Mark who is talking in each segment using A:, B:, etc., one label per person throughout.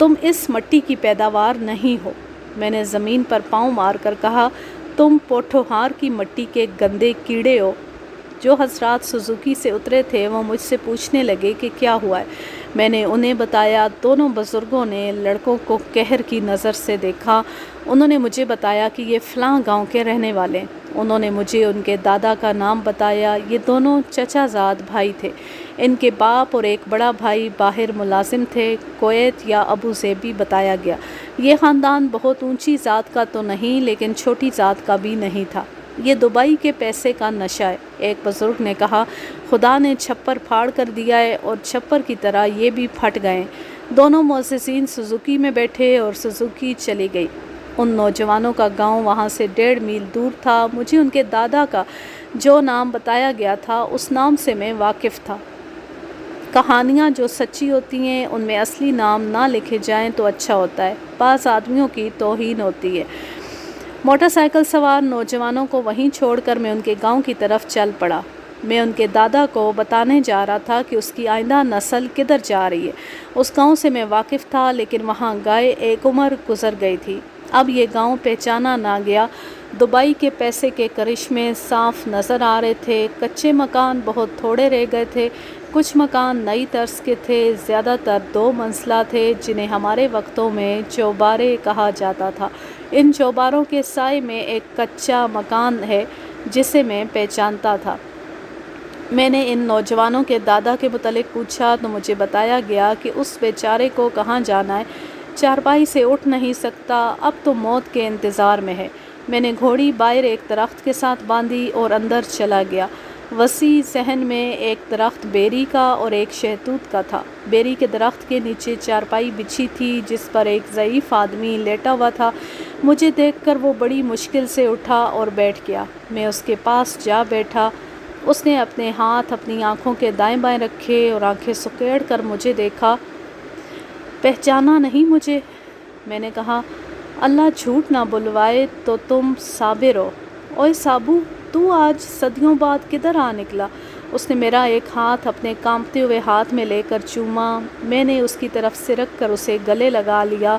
A: تم اس مٹی کی پیداوار نہیں ہو۔ میں نے زمین پر پاؤں مار کر کہا، تم پوٹھوہار کی مٹی کے گندے کیڑے ہو۔ جو حضرات سوزوکی سے اترے تھے وہ مجھ سے پوچھنے لگے کہ کیا ہوا ہے۔ میں نے انہیں بتایا۔ دونوں بزرگوں نے لڑکوں کو قہر کی نظر سے دیکھا۔ انہوں نے مجھے بتایا کہ یہ فلاں گاؤں کے رہنے والے ہیں۔ انہوں نے مجھے ان کے دادا کا نام بتایا۔ یہ دونوں چچا زاد بھائی تھے۔ ان کے باپ اور ایک بڑا بھائی باہر ملازم تھے، کویت یا ابو ظبی بتایا گیا۔ یہ خاندان بہت اونچی ذات کا تو نہیں لیکن چھوٹی ذات کا بھی نہیں تھا۔ یہ دبئی کے پیسے کا نشہ ہے۔ ایک بزرگ نے کہا، خدا نے چھپر پھاڑ کر دیا ہے اور چھپر کی طرح یہ بھی پھٹ گئے۔ دونوں معززین سوزوکی میں بیٹھے اور سوزوکی چلی گئی۔ ان نوجوانوں کا گاؤں وہاں سے 1.5 میل دور تھا۔ مجھے ان کے دادا کا جو نام بتایا گیا تھا اس نام سے میں واقف تھا۔ کہانیاں جو سچی ہوتی ہیں ان میں اصلی نام نہ لکھے جائیں تو اچھا ہوتا ہے۔ بعض آدمیوں کی توہین ہوتی ہے۔ موٹر سائیکل سوار نوجوانوں کو وہیں چھوڑ کر میں ان کے گاؤں کی طرف چل پڑا۔ میں ان کے دادا کو بتانے جا رہا تھا کہ اس کی آئندہ نسل کدھر جا رہی ہے۔ اس گاؤں سے میں واقف تھا لیکن وہاں گئے ایک عمر گزر گئی تھی۔ اب یہ گاؤں پہچانا نہ گیا۔ دبئی کے پیسے کے کرشمے صاف نظر آ رہے تھے۔ کچے مکان بہت تھوڑے رہ گئے تھے۔ کچھ مکان نئی طرز کے تھے، زیادہ تر 2 منزلہ تھے جنہیں ہمارے وقتوں میں چوبارے کہا جاتا تھا۔ ان چوباروں کے سائے میں ایک کچا مکان ہے جسے میں پہچانتا تھا۔ میں نے ان نوجوانوں کے دادا کے متعلق پوچھا تو مجھے بتایا گیا کہ اس بیچارے کو کہاں جانا ہے، چارپائی سے اٹھ نہیں سکتا، اب تو موت کے انتظار میں ہے۔ میں نے گھوڑی باہر ایک درخت کے ساتھ باندھی اور اندر چلا گیا۔ وسیع صحن میں ایک درخت بیری کا اور ایک شہتوت کا تھا۔ بیری کے درخت کے نیچے چارپائی بچھی تھی جس پر ایک ضعیف آدمی لیٹا ہوا تھا۔ مجھے دیکھ کر وہ بڑی مشکل سے اٹھا اور بیٹھ گیا۔ میں اس کے پاس جا بیٹھا۔ اس نے اپنے ہاتھ اپنی آنکھوں کے دائیں بائیں رکھے اور آنکھیں سکیڑ کر مجھے دیکھا۔ پہچانا نہیں مجھے؟ میں نے کہا، اللہ جھوٹ نہ بلوائے تو تم صابر ہو۔ اوئے صابو، تو آج صدیوں بعد کدھر آ نکلا؟ اس نے میرا ایک ہاتھ اپنے کانپتے ہوئے ہاتھ میں لے کر چوما۔ میں نے اس کی طرف سرک کر اسے گلے لگا لیا۔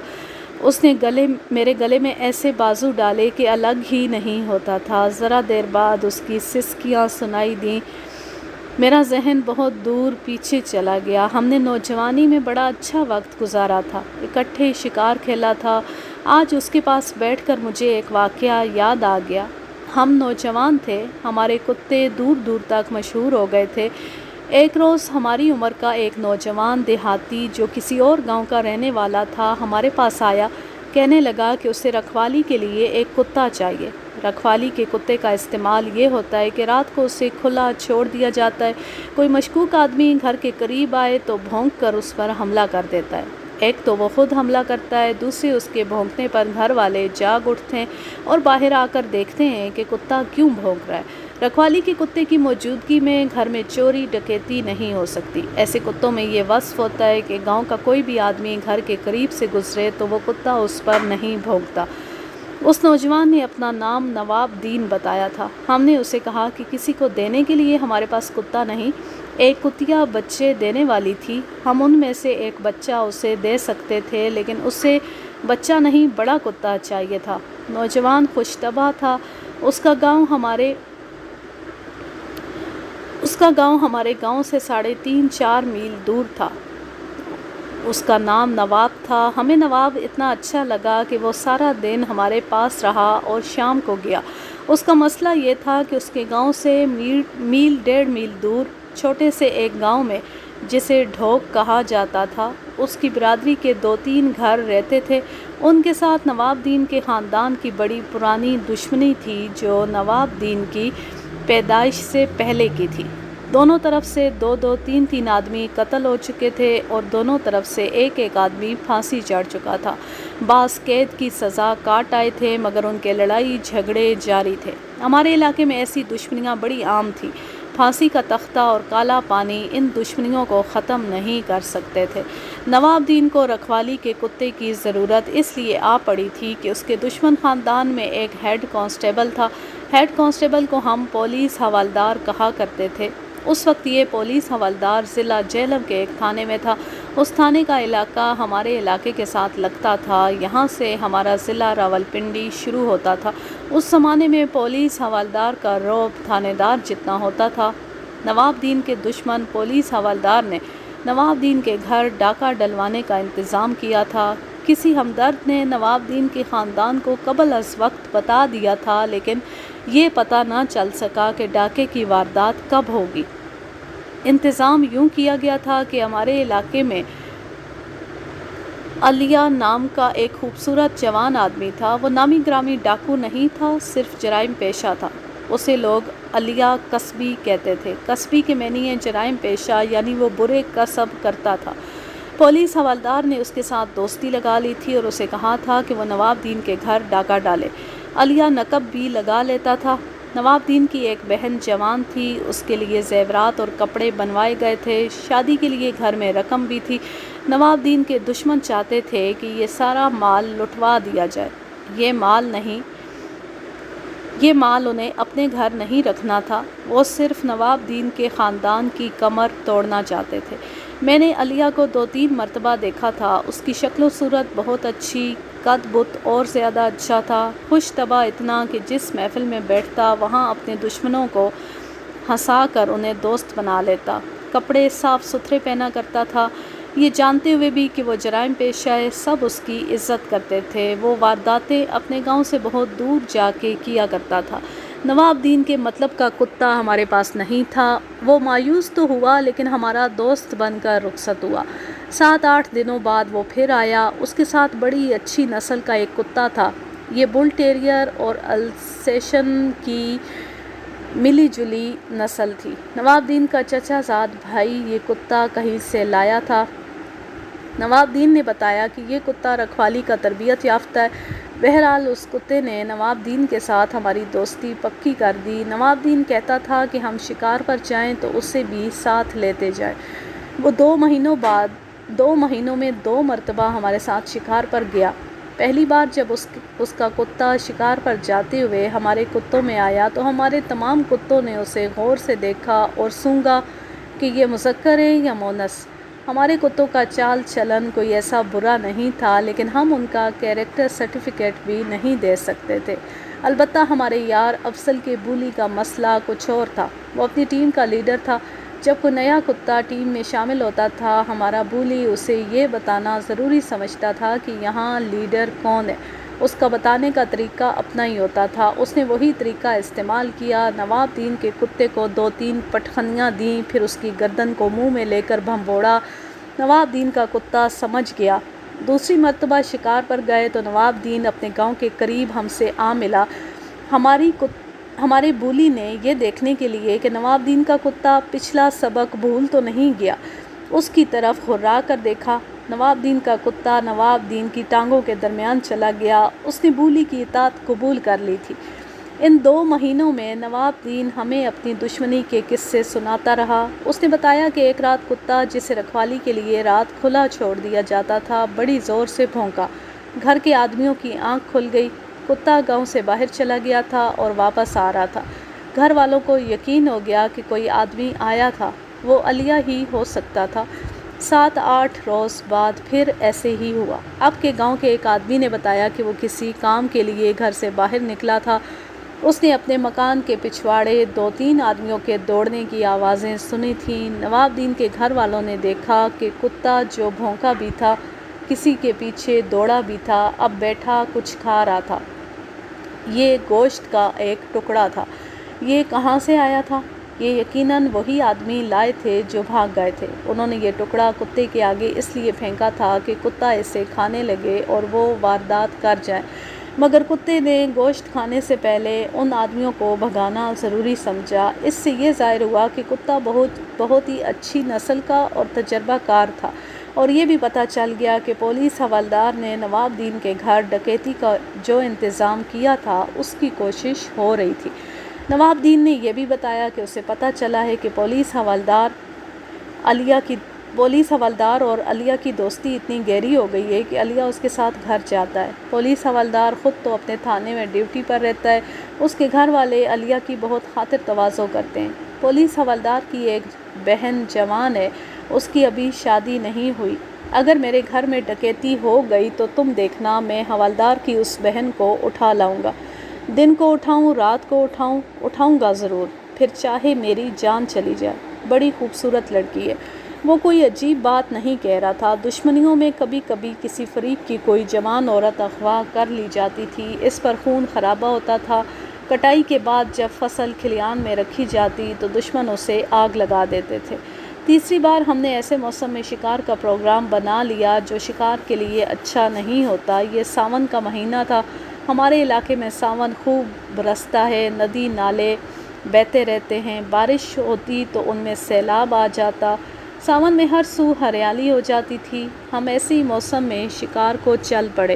A: اس نے میرے گلے میں ایسے بازو ڈالے کہ الگ ہی نہیں ہوتا تھا۔ ذرا دیر بعد اس کی سسکیاں سنائی دیں۔ میرا ذہن بہت دور پیچھے چلا گیا۔ ہم نے نوجوانی میں بڑا اچھا وقت گزارا تھا، اکٹھے شکار کھیلا تھا۔ آج اس کے پاس بیٹھ کر مجھے ایک واقعہ یاد آ گیا۔ ہم نوجوان تھے، ہمارے کتے دور دور تک مشہور ہو گئے تھے۔ ایک روز ہماری عمر کا ایک نوجوان دیہاتی جو کسی اور گاؤں کا رہنے والا تھا ہمارے پاس آیا۔ کہنے لگا کہ اسے رکھوالی کے لیے ایک کتا چاہیے۔ رکھوالی کے کتے کا استعمال یہ ہوتا ہے کہ رات کو اسے کھلا چھوڑ دیا جاتا ہے۔ کوئی مشکوک آدمی گھر کے قریب آئے تو بھونک کر اس پر حملہ کر دیتا ہے۔ ایک تو وہ خود حملہ کرتا ہے، دوسرے اس کے بھونکنے پر گھر والے جاگ اٹھتے ہیں اور باہر آ کر دیکھتے ہیں کہ کتا کیوں بھونک رہا ہے۔ رکھوالی کے کتے کی موجودگی میں گھر میں چوری ڈکیتی نہیں ہو سکتی۔ ایسے کتوں میں یہ وصف ہوتا ہے کہ گاؤں کا کوئی بھی آدمی گھر کے قریب سے گزرے تو وہ کتا اس پر نہیں بھونکتا۔ اس نوجوان نے اپنا نام نواب دین بتایا تھا۔ ہم نے اسے کہا کہ کسی کو دینے کے لیے ہمارے پاس کتا نہیں۔ ایک کتیا بچے دینے والی تھی، ہم ان میں سے ایک بچہ اسے دے سکتے تھے لیکن اسے بچہ نہیں بڑا کتا چاہیے تھا۔ نوجوان خوش طبع تھا۔ اس کا گاؤں ہمارے گاؤں سے 3.5-4 میل دور تھا۔ اس کا نام نواب تھا۔ ہمیں نواب اتنا اچھا لگا کہ وہ سارا دن ہمارے پاس رہا اور شام کو گیا۔ اس کا مسئلہ یہ تھا کہ اس کے گاؤں سے 1.5 میل دور چھوٹے سے ایک گاؤں میں جسے ڈھوک کہا جاتا تھا، اس کی برادری کے 2-3 گھر رہتے تھے۔ ان کے ساتھ نواب دین کے خاندان کی بڑی پرانی دشمنی تھی جو نواب دین کی پیدائش سے پہلے کی تھی۔ دونوں طرف سے 2-3 آدمی قتل ہو چکے تھے اور دونوں طرف سے ایک آدمی پھانسی چڑھ چکا تھا۔ بعض قید کی سزا کاٹ آئے تھے مگر ان کے لڑائی جھگڑے جاری تھے۔ ہمارے علاقے میں ایسی دشمنیاں بڑی عام تھیں۔ پھانسی کا تختہ اور کالا پانی ان دشمنیوں کو ختم نہیں کر سکتے تھے۔ نواب دین کو رکھوالی کے کتے کی ضرورت اس لیے آ پڑی تھی کہ اس کے دشمن خاندان میں ایک ہیڈ کانسٹیبل تھا۔ ہیڈ کانسٹیبل کو ہم پولیس حوالدار کہا کرتے تھے۔ اس وقت یہ پولیس حوالدار ضلع جہلم کے ایک تھانے میں تھا۔ اس تھانے کا علاقہ ہمارے علاقے کے ساتھ لگتا تھا، یہاں سے ہمارا ضلع راولپنڈی شروع ہوتا تھا۔ اس زمانے میں پولیس حوالدار کا رعب تھانے دار جتنا ہوتا تھا۔ نواب دین کے دشمن پولیس حوالدار نے نواب دین کے گھر ڈاکہ ڈلوانے کا انتظام کیا تھا۔ کسی ہمدرد نے نواب دین کے خاندان کو قبل از وقت بتا دیا تھا، لیکن یہ پتہ نہ چل سکا کہ ڈاکے کی واردات کب ہوگی۔ انتظام یوں کیا گیا تھا کہ ہمارے علاقے میں علیہ نام کا ایک خوبصورت جوان آدمی تھا۔ وہ نامی گرامی ڈاکو نہیں تھا، صرف جرائم پیشہ تھا۔ اسے لوگ علیہ کسبی کہتے تھے۔ کسبی کے معنی ہے جرائم پیشہ، یعنی وہ برے کسب کرتا تھا۔ پولیس حوالدار نے اس کے ساتھ دوستی لگا لی تھی اور اسے کہا تھا کہ وہ نواب دین کے گھر ڈاکہ ڈالے۔ علیہ نقب بھی لگا لیتا تھا۔ نواب دین کی ایک بہن جوان تھی، اس کے لیے زیورات اور کپڑے بنوائے گئے تھے، شادی کے لیے گھر میں رقم بھی تھی۔ نواب دین کے دشمن چاہتے تھے کہ یہ سارا مال لٹوا دیا جائے۔ یہ مال انہیں اپنے گھر نہیں رکھنا تھا، وہ صرف نواب دین کے خاندان کی کمر توڑنا چاہتے تھے۔ میں نے علیہ کو 2-3 مرتبہ دیکھا تھا۔ اس کی شکل و صورت بہت اچھی، قد بت اور زیادہ اچھا تھا، خوش طبع اتنا کہ جس محفل میں بیٹھتا وہاں اپنے دشمنوں کو ہنسا کر انہیں دوست بنا لیتا۔ کپڑے صاف ستھرے پہنا کرتا تھا، یہ جانتے ہوئے بھی کہ وہ جرائم پیشہ ہے، سب اس کی عزت کرتے تھے۔ وہ وارداتیں اپنے گاؤں سے بہت دور جا کے کیا کرتا تھا۔ نواب دین کے مطلب کا کتا ہمارے پاس نہیں تھا۔ وہ مایوس تو ہوا لیکن ہمارا دوست بن کر رخصت ہوا۔ 7-8 دنوں بعد وہ پھر آیا۔ اس کے ساتھ بڑی اچھی نسل کا ایک کتا تھا۔ یہ بل ٹیریئر اور السیشن کی ملی جلی نسل تھی۔ نواب دین کا چچا زاد بھائی یہ کتا کہیں سے لایا تھا۔ نواب دین نے بتایا کہ یہ کتا رکھوالی کا تربیت یافتہ ہے۔ بہرحال اس کتے نے نواب دین کے ساتھ ہماری دوستی پکی کر دی۔ نواب دین کہتا تھا کہ ہم شکار پر جائیں تو اسے بھی ساتھ لیتے جائیں۔ وہ 2 مہینوں میں 2 مرتبہ ہمارے ساتھ شکار پر گیا۔ پہلی بار جب اس کا کتا شکار پر جاتے ہوئے ہمارے کتوں میں آیا تو ہمارے تمام کتوں نے اسے غور سے دیکھا اور سونگا کہ یہ مذکر ہے یا مونث۔ ہمارے کتوں کا چال چلن کوئی ایسا برا نہیں تھا، لیکن ہم ان کا کیریکٹر سرٹیفکیٹ بھی نہیں دے سکتے تھے۔ البتہ ہمارے یار افضل کے بولی کا مسئلہ کچھ اور تھا۔ وہ اپنی ٹیم کا لیڈر تھا۔ جب کوئی نیا کتا ٹیم میں شامل ہوتا تھا، ہمارا بولی اسے یہ بتانا ضروری سمجھتا تھا کہ یہاں لیڈر کون ہے۔ اس کا بتانے کا طریقہ اپنا ہی ہوتا تھا۔ اس نے وہی طریقہ استعمال کیا۔ نواب دین کے کتے کو 2-3 پٹخنیاں دیں، پھر اس کی گردن کو منہ میں لے کر بھنبوڑا۔ نواب دین کا کتا سمجھ گیا۔ دوسری مرتبہ شکار پر گئے تو نواب دین اپنے گاؤں کے قریب ہم سے آ ملا۔ ہمارے بولی نے یہ دیکھنے کے لیے کہ نواب دین کا کتا پچھلا سبق بھول تو نہیں گیا، اس کی طرف ہرا کر دیکھا۔ نواب دین کا کتا نواب دین کی ٹانگوں کے درمیان چلا گیا۔ اس نے بولی کی اطاعت قبول کر لی تھی۔ ان 2 مہینوں میں نواب دین ہمیں اپنی دشمنی کے قصے سناتا رہا۔ اس نے بتایا کہ ایک رات کتا جسے رکھوالی کے لیے رات کھلا چھوڑ دیا جاتا تھا، بڑی زور سے بھونکا۔ گھر کے آدمیوں کی آنکھ کھل گئی۔ کتا گاؤں سے باہر چلا گیا تھا اور واپس آ رہا تھا۔ گھر والوں کو یقین ہو گیا کہ کوئی آدمی آیا تھا، وہ علیہ ہی ہو سکتا تھا۔ 7-8 روز بعد پھر ایسے ہی ہوا۔ اب کے گاؤں کے ایک آدمی نے بتایا کہ وہ کسی کام کے لیے گھر سے باہر نکلا تھا۔ اس نے اپنے مکان کے پچھواڑے 2-3 آدمیوں کے دوڑنے کی آوازیں سنی تھیں۔ نواب دین کے گھر والوں نے دیکھا کہ کتا جو بھونکا بھی تھا، کسی کے پیچھے دوڑا بھی تھا، اب بیٹھا کچھ کھا رہا تھا۔ یہ گوشت کا ایک ٹکڑا تھا۔ یہ کہاں سے آیا تھا؟ یہ یقیناً وہی آدمی لائے تھے جو بھاگ گئے تھے۔ انہوں نے یہ ٹکڑا کتے کے آگے اس لیے پھینکا تھا کہ کتا اسے کھانے لگے اور وہ واردات کر جائے، مگر کتے نے گوشت کھانے سے پہلے ان آدمیوں کو بھگانا ضروری سمجھا۔ اس سے یہ ظاہر ہوا کہ کتا بہت ہی اچھی نسل کا اور تجربہ کار تھا، اور یہ بھی پتہ چل گیا کہ پولیس حوالدار نے نواب دین کے گھر ڈکیتی کا جو انتظام کیا تھا اس کی کوشش ہو رہی تھی۔ نواب دین نے یہ بھی بتایا کہ اسے پتہ چلا ہے کہ پولیس حوالدار اور علیہ کی دوستی اتنی گہری ہو گئی ہے کہ علیہ اس کے ساتھ گھر جاتا ہے۔ پولیس حوالدار خود تو اپنے تھانے میں ڈیوٹی پر رہتا ہے، اس کے گھر والے علیہ کی بہت خاطر تواضع کرتے ہیں۔ پولیس حوالدار کی ایک بہن جوان ہے، اس کی ابھی شادی نہیں ہوئی۔ اگر میرے گھر میں ڈکیتی ہو گئی تو تم دیکھنا میں حوالدار کی اس بہن کو اٹھا لاؤں گا۔ دن کو اٹھاؤں، رات کو اٹھاؤں گا ضرور، پھر چاہے میری جان چلی جائے۔ بڑی خوبصورت لڑکی ہے۔ وہ کوئی عجیب بات نہیں کہہ رہا تھا۔ دشمنیوں میں کبھی کبھی کسی فریق کی کوئی جوان عورت اغوا کر لی جاتی تھی، اس پر خون خرابہ ہوتا تھا۔ کٹائی کے بعد جب فصل کھلیان میں رکھی جاتی تو دشمن اسے آگ لگا دیتے تھے۔ تیسری بار ہم نے ایسے موسم میں شکار کا پروگرام بنا لیا جو شکار کے لیے اچھا نہیں ہوتا۔ یہ ساون کا مہینہ تھا۔ ہمارے علاقے میں ساون خوب برستا ہے، ندی نالے بہتے رہتے ہیں، بارش ہوتی تو ان میں سیلاب آ جاتا۔ ساون میں ہر سو ہریالی ہو جاتی تھی۔ ہم ایسے ہی موسم میں شکار کو چل پڑے۔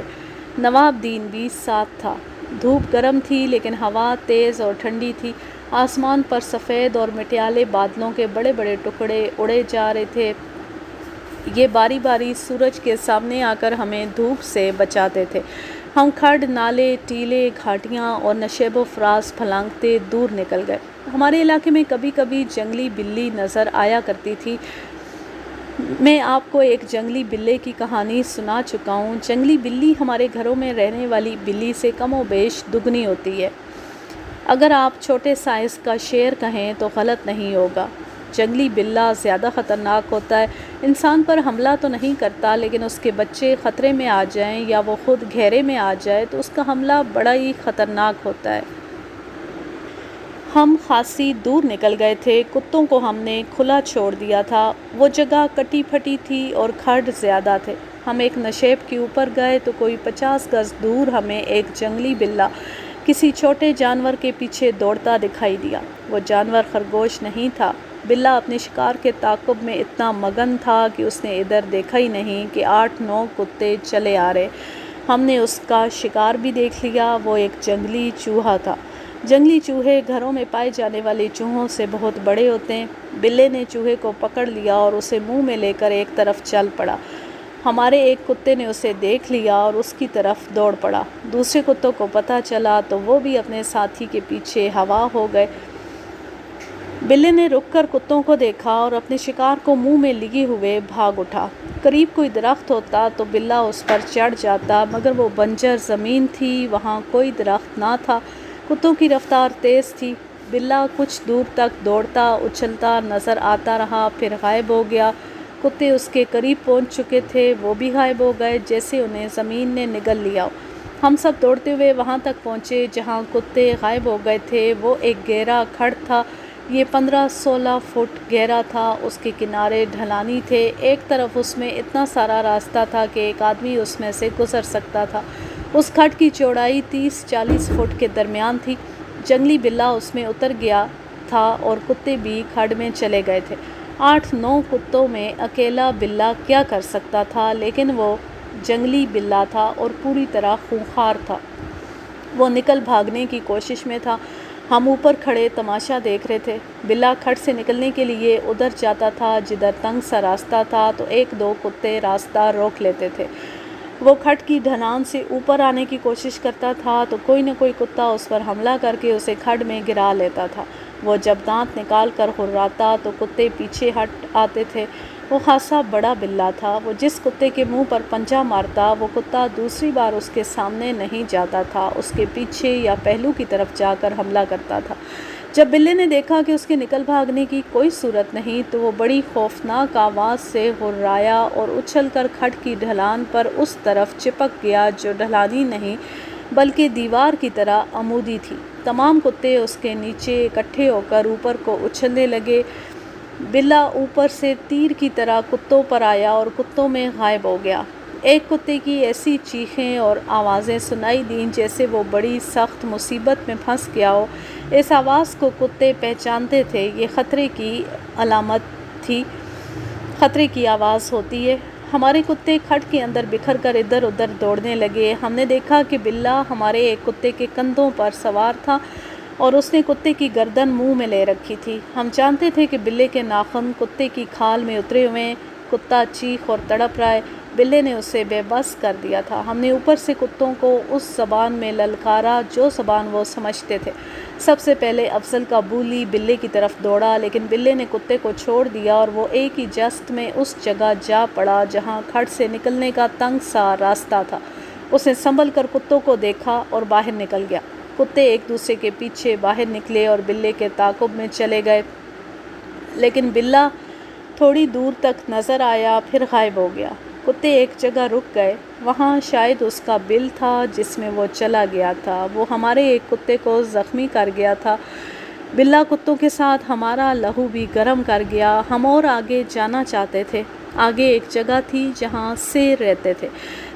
A: نواب دین بھی ساتھ تھا۔ دھوپ گرم تھی لیکن ہوا تیز اور ٹھنڈی تھی۔ آسمان پر سفید اور مٹیالے بادلوں کے بڑے بڑے ٹکڑے اڑے جا رہے تھے۔ یہ باری باری سورج کے سامنے آ کر ہمیں دھوپ سے بچاتے تھے۔ ہم کھڈ، نالے، ٹیلے، گھاٹیاں اور نشیب و فراز پھلانگتے دور نکل گئے۔ ہمارے علاقے میں کبھی کبھی جنگلی بلی نظر آیا کرتی تھی۔ میں آپ کو ایک جنگلی بلے کی کہانی سنا چکا ہوں۔ جنگلی بلی ہمارے گھروں میں رہنے والی بلی سے کم و بیش دگنی ہوتی ہے۔ اگر آپ چھوٹے سائز کا شیر کہیں تو غلط نہیں ہوگا۔ جنگلی بلہ زیادہ خطرناک ہوتا ہے۔ انسان پر حملہ تو نہیں کرتا، لیکن اس کے بچے خطرے میں آ جائیں یا وہ خود گھیرے میں آ جائے تو اس کا حملہ بڑا ہی خطرناک ہوتا ہے۔ ہم خاصی دور نکل گئے تھے۔ کتوں کو ہم نے کھلا چھوڑ دیا تھا۔ وہ جگہ کٹی پھٹی تھی اور کھڈ زیادہ تھے۔ ہم ایک نشیب کے اوپر گئے تو کوئی 50 گز دور ہمیں ایک جنگلی بلہ کسی چھوٹے جانور کے پیچھے دوڑتا دکھائی دیا۔ وہ جانور خرگوش نہیں تھا۔ بلہ اپنے شکار کے تعاقب میں اتنا مگن تھا کہ اس نے ادھر دیکھا ہی نہیں کہ 8-9 کتے چلے آ رہے۔ ہم نے اس کا شکار بھی دیکھ لیا۔ وہ ایک جنگلی چوہا تھا۔ جنگلی چوہے گھروں میں پائے جانے والے چوہوں سے بہت بڑے ہوتے ہیں۔ بلے نے چوہے کو پکڑ لیا اور اسے منہ میں لے کر ایک طرف چل پڑا۔ ہمارے ایک کتے نے اسے دیکھ لیا اور اس کی طرف دوڑ پڑا۔ دوسرے کتوں کو پتہ چلا تو وہ بھی اپنے ساتھی کے پیچھے ہوا ہو گئے۔ بلے نے رک کر کتوں کو دیکھا اور اپنے شکار کو منہ میں لیے ہوئے بھاگ اٹھا۔ قریب کوئی درخت ہوتا تو بلہ اس پر چڑھ جاتا، مگر وہ بنجر زمین تھی، وہاں کوئی درخت نہ تھا۔ کتوں کی رفتار تیز تھی۔ بلہ کچھ دور تک دوڑتا اچھلتا نظر آتا رہا، پھر غائب ہو گیا۔ کتے اس کے قریب پہنچ چکے تھے، وہ بھی غائب ہو گئے جیسے انہیں زمین نے نگل لیا ہو۔ ہم سب دوڑتے ہوئے وہاں تک پہنچے جہاں کتے غائب ہو گئے تھے۔ وہ ایک گہرا کھڈ تھا۔ یہ 15-16 فٹ گہرا تھا۔ اس کے کنارے ڈھلانی تھے۔ ایک طرف اس میں اتنا سارا راستہ تھا کہ ایک آدمی اس میں سے گزر سکتا تھا۔ اس کھڈ کی چوڑائی 30-40 فٹ کے درمیان تھی۔ جنگلی بلہ اس میں اتر گیا تھا اور کتے بھی کھڈ میں چلے گئے تھے۔ 8-9 کتوں میں اکیلا بلہ کیا کر سکتا تھا، لیکن وہ جنگلی بلہ تھا اور پوری طرح خونخوار تھا۔ وہ نکل بھاگنے کی کوشش میں تھا۔ ہم اوپر کھڑے تماشا دیکھ رہے تھے۔ بلہ کھڈ سے نکلنے کے لیے ادھر جاتا تھا جدھر تنگ سا راستہ تھا تو 1-2 کتے راستہ روک لیتے تھے۔ وہ کھڈ کی ڈھلان سے اوپر آنے کی کوشش کرتا تھا تو کوئی نہ کوئی کتا اس پر حملہ کر کے اسے کھڈ میں گرا لیتا تھا۔ وہ جب دانت نکال کر ہراتا تو کتے پیچھے ہٹ آتے تھے۔ وہ خاصا بڑا بلہ تھا۔ وہ جس کتے کے منہ پر پنجہ مارتا وہ کتا دوسری بار اس کے سامنے نہیں جاتا تھا، اس کے پیچھے یا پہلو کی طرف جا کر حملہ کرتا تھا۔ جب بلے نے دیکھا کہ اس کے نکل بھاگنے کی کوئی صورت نہیں تو وہ بڑی خوفناک آواز سے ہرایا اور اچھل کر کھڈ کی ڈھلان پر اس طرف چپک گیا جو ڈھلانی نہیں بلکہ دیوار کی طرح عمودی تھی۔ تمام کتے اس کے نیچے اکٹھے ہو کر اوپر کو اچھلنے لگے۔ بلہ اوپر سے تیر کی طرح کتوں پر آیا اور کتوں میں غائب ہو گیا۔ ایک کتے کی ایسی چیخیں اور آوازیں سنائی دیں جیسے وہ بڑی سخت مصیبت میں پھنس گیا ہو۔ اس آواز کو کتے پہچانتے تھے، یہ خطرے کی علامت تھی۔ خطرے کی آواز ہوتی ہے۔ ہمارے کتے کھڈ کے اندر بکھر کر ادھر ادھر دوڑنے لگے۔ ہم نے دیکھا کہ بلہ ہمارے ایک کتے کے کندھوں پر سوار تھا اور اس نے کتے کی گردن منہ میں لے رکھی تھی۔ ہم جانتے تھے کہ بلے کے ناخن کتے کی کھال میں اترے ہوئے ہیں۔ کتا چیخ اور تڑپ رہا ہے۔ بلے نے اسے بے بس کر دیا تھا۔ ہم نے اوپر سے کتوں کو اس زبان میں للکارا جو زبان وہ سمجھتے تھے۔ سب سے پہلے افضل کا بولی بلے کی طرف دوڑا، لیکن بلے نے کتے کو چھوڑ دیا اور وہ ایک ہی جست میں اس جگہ جا پڑا جہاں کھڈ سے نکلنے کا تنگ سا راستہ تھا۔ اس نے سنبھل کر کتوں کو دیکھا اور باہر نکل گیا۔ کتے ایک دوسرے کے پیچھے باہر نکلے اور بلے کے تعاقب میں چلے گئے، لیکن بلّا تھوڑی دور تک نظر آیا پھر غائب ہو گیا۔ کتے ایک جگہ رک گئے، وہاں شاید اس کا بل تھا جس میں وہ چلا گیا تھا۔ وہ ہمارے ایک کتے کو زخمی کر گیا تھا۔ بلّا کتوں کے ساتھ ہمارا لہو بھی گرم کر گیا۔ ہم اور آگے جانا چاہتے تھے۔ آگے ایک جگہ تھی جہاں سیر رہتے تھے۔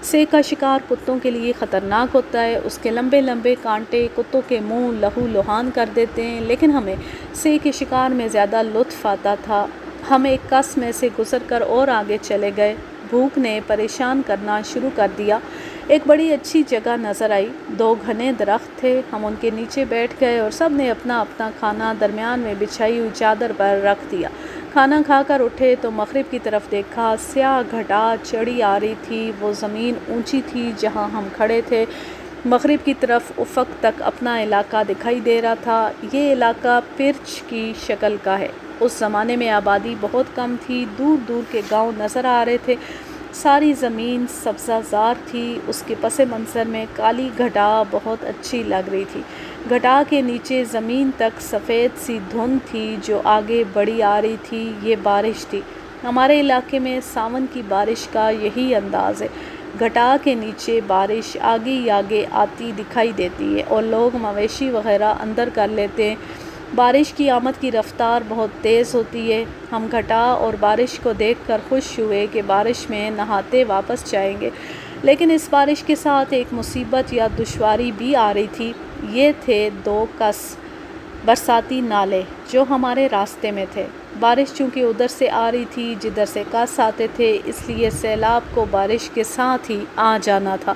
A: سیر کا شکار کتوں کے لیے خطرناک ہوتا ہے۔ اس کے لمبے لمبے کانٹے کتوں کے منہ لہو لہان کر دیتے ہیں، لیکن ہمیں سیر کے شکار میں زیادہ لطف آتا تھا۔ ہم ایک کس میں سے گزر کر اور آگے چلے گئے۔ بھوک نے پریشان کرنا شروع کر دیا۔ ایک بڑی اچھی جگہ نظر آئی۔ 2 گھنے درخت تھے۔ ہم ان کے نیچے بیٹھ گئے اور سب نے اپنا اپنا کھانا درمیان میں بچھائی ہوئی چادر پر رکھ دیا۔ کھانا کھا کر اٹھے تو مغرب کی طرف دیکھا۔ سیاہ گھٹا چڑھی آ رہی تھی۔ وہ زمین اونچی تھی جہاں ہم کھڑے تھے۔ مغرب کی طرف افق تک اپنا علاقہ دکھائی دے رہا تھا۔ یہ علاقہ پرچ کی شکل کا ہے۔ اس زمانے میں آبادی بہت کم تھی۔ دور دور کے گاؤں نظر آ رہے تھے۔ ساری زمین سبزہ زار تھی۔ اس کے پس منظر میں کالی گھٹا بہت اچھی لگ رہی تھی۔ گھٹا کے نیچے زمین تک سفید سی دھند تھی جو آگے بڑھی آ رہی تھی۔ یہ بارش تھی۔ ہمارے علاقے میں ساون کی بارش کا یہی انداز ہے۔ گھٹا کے نیچے بارش آگے ہی آگے آتی دکھائی دیتی ہے اور لوگ مویشی وغیرہ اندر کر لیتے ہیں۔ بارش کی آمد کی رفتار بہت تیز ہوتی ہے۔ ہم گھٹا اور بارش کو دیکھ کر خوش ہوئے کہ بارش میں نہاتے واپس جائیں گے، لیکن اس بارش کے ساتھ ایک مصیبت یا دشواری بھی آ رہی تھی۔ یہ تھے 2 کس برساتی نالے جو ہمارے راستے میں تھے۔ بارش چونکہ ادھر سے آ رہی تھی جدھر سے کس آتے تھے، اس لیے سیلاب کو بارش کے ساتھ ہی آ جانا تھا۔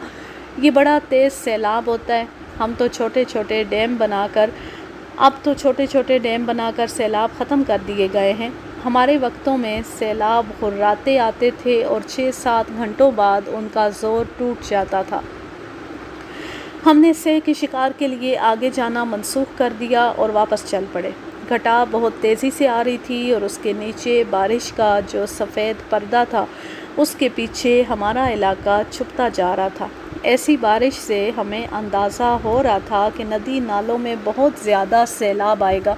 A: یہ بڑا تیز سیلاب ہوتا ہے۔ اب تو چھوٹے چھوٹے ڈیم بنا کر سیلاب ختم کر دیے گئے ہیں۔ ہمارے وقتوں میں سیلاب غراتے آتے تھے اور 6-7 گھنٹوں بعد ان کا زور ٹوٹ جاتا تھا۔ ہم نے سیر کے شکار کے لیے آگے جانا منسوخ کر دیا اور واپس چل پڑے۔ گھٹا بہت تیزی سے آ رہی تھی اور اس کے نیچے بارش کا جو سفید پردہ تھا، اس کے پیچھے ہمارا علاقہ چھپتا جا رہا تھا۔ ایسی بارش سے ہمیں اندازہ ہو رہا تھا کہ ندی نالوں میں بہت زیادہ سیلاب آئے گا۔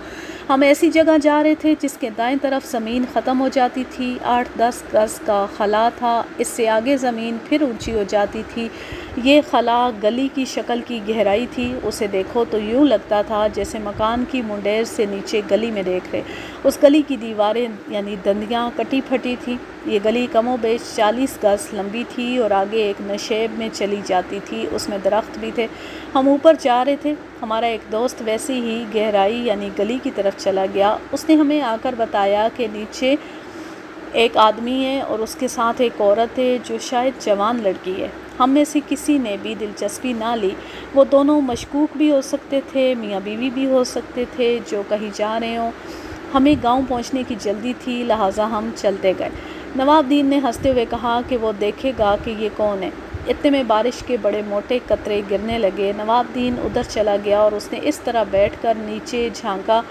A: ہم ایسی جگہ جا رہے تھے جس کے دائیں طرف زمین ختم ہو جاتی تھی۔ 8-10 گز کا خلا تھا۔ اس سے آگے زمین پھر اونچی ہو جاتی تھی۔ یہ خلا گلی کی شکل کی گہرائی تھی۔ اسے دیکھو تو یوں لگتا تھا جیسے مکان کی منڈیر سے نیچے گلی میں دیکھ رہے۔ اس گلی کی دیواریں یعنی دندیاں کٹی پھٹی تھی۔ یہ گلی کم و بیش 40 گز لمبی تھی اور آگے ایک نشیب میں چلی جاتی تھی۔ اس میں درخت بھی تھے۔ ہم اوپر جا رہے تھے۔ ہمارا ایک دوست ویسے ہی گہرائی یعنی گلی کی طرف چلا گیا۔ اس نے ہمیں آ کر بتایا کہ نیچے ایک آدمی ہے اور اس کے ساتھ ایک عورت ہے جو شاید جوان لڑکی ہے۔ ہم میں سے کسی نے بھی دلچسپی نہ لی۔ وہ دونوں مشکوک بھی ہو سکتے تھے، میاں بیوی بھی ہو سکتے تھے جو کہیں جا رہے ہوں۔ ہمیں گاؤں پہنچنے کی جلدی تھی، لہٰذا ہم چلتے گئے۔ نواب دین نے ہنستے ہوئے کہا کہ وہ دیکھے گا کہ یہ کون ہے۔ اتنے میں بارش کے بڑے موٹے قطرے گرنے لگے۔ نواب دین ادھر چلا گیا اور اس نے اس طرح بیٹھ کر نیچے جھانکا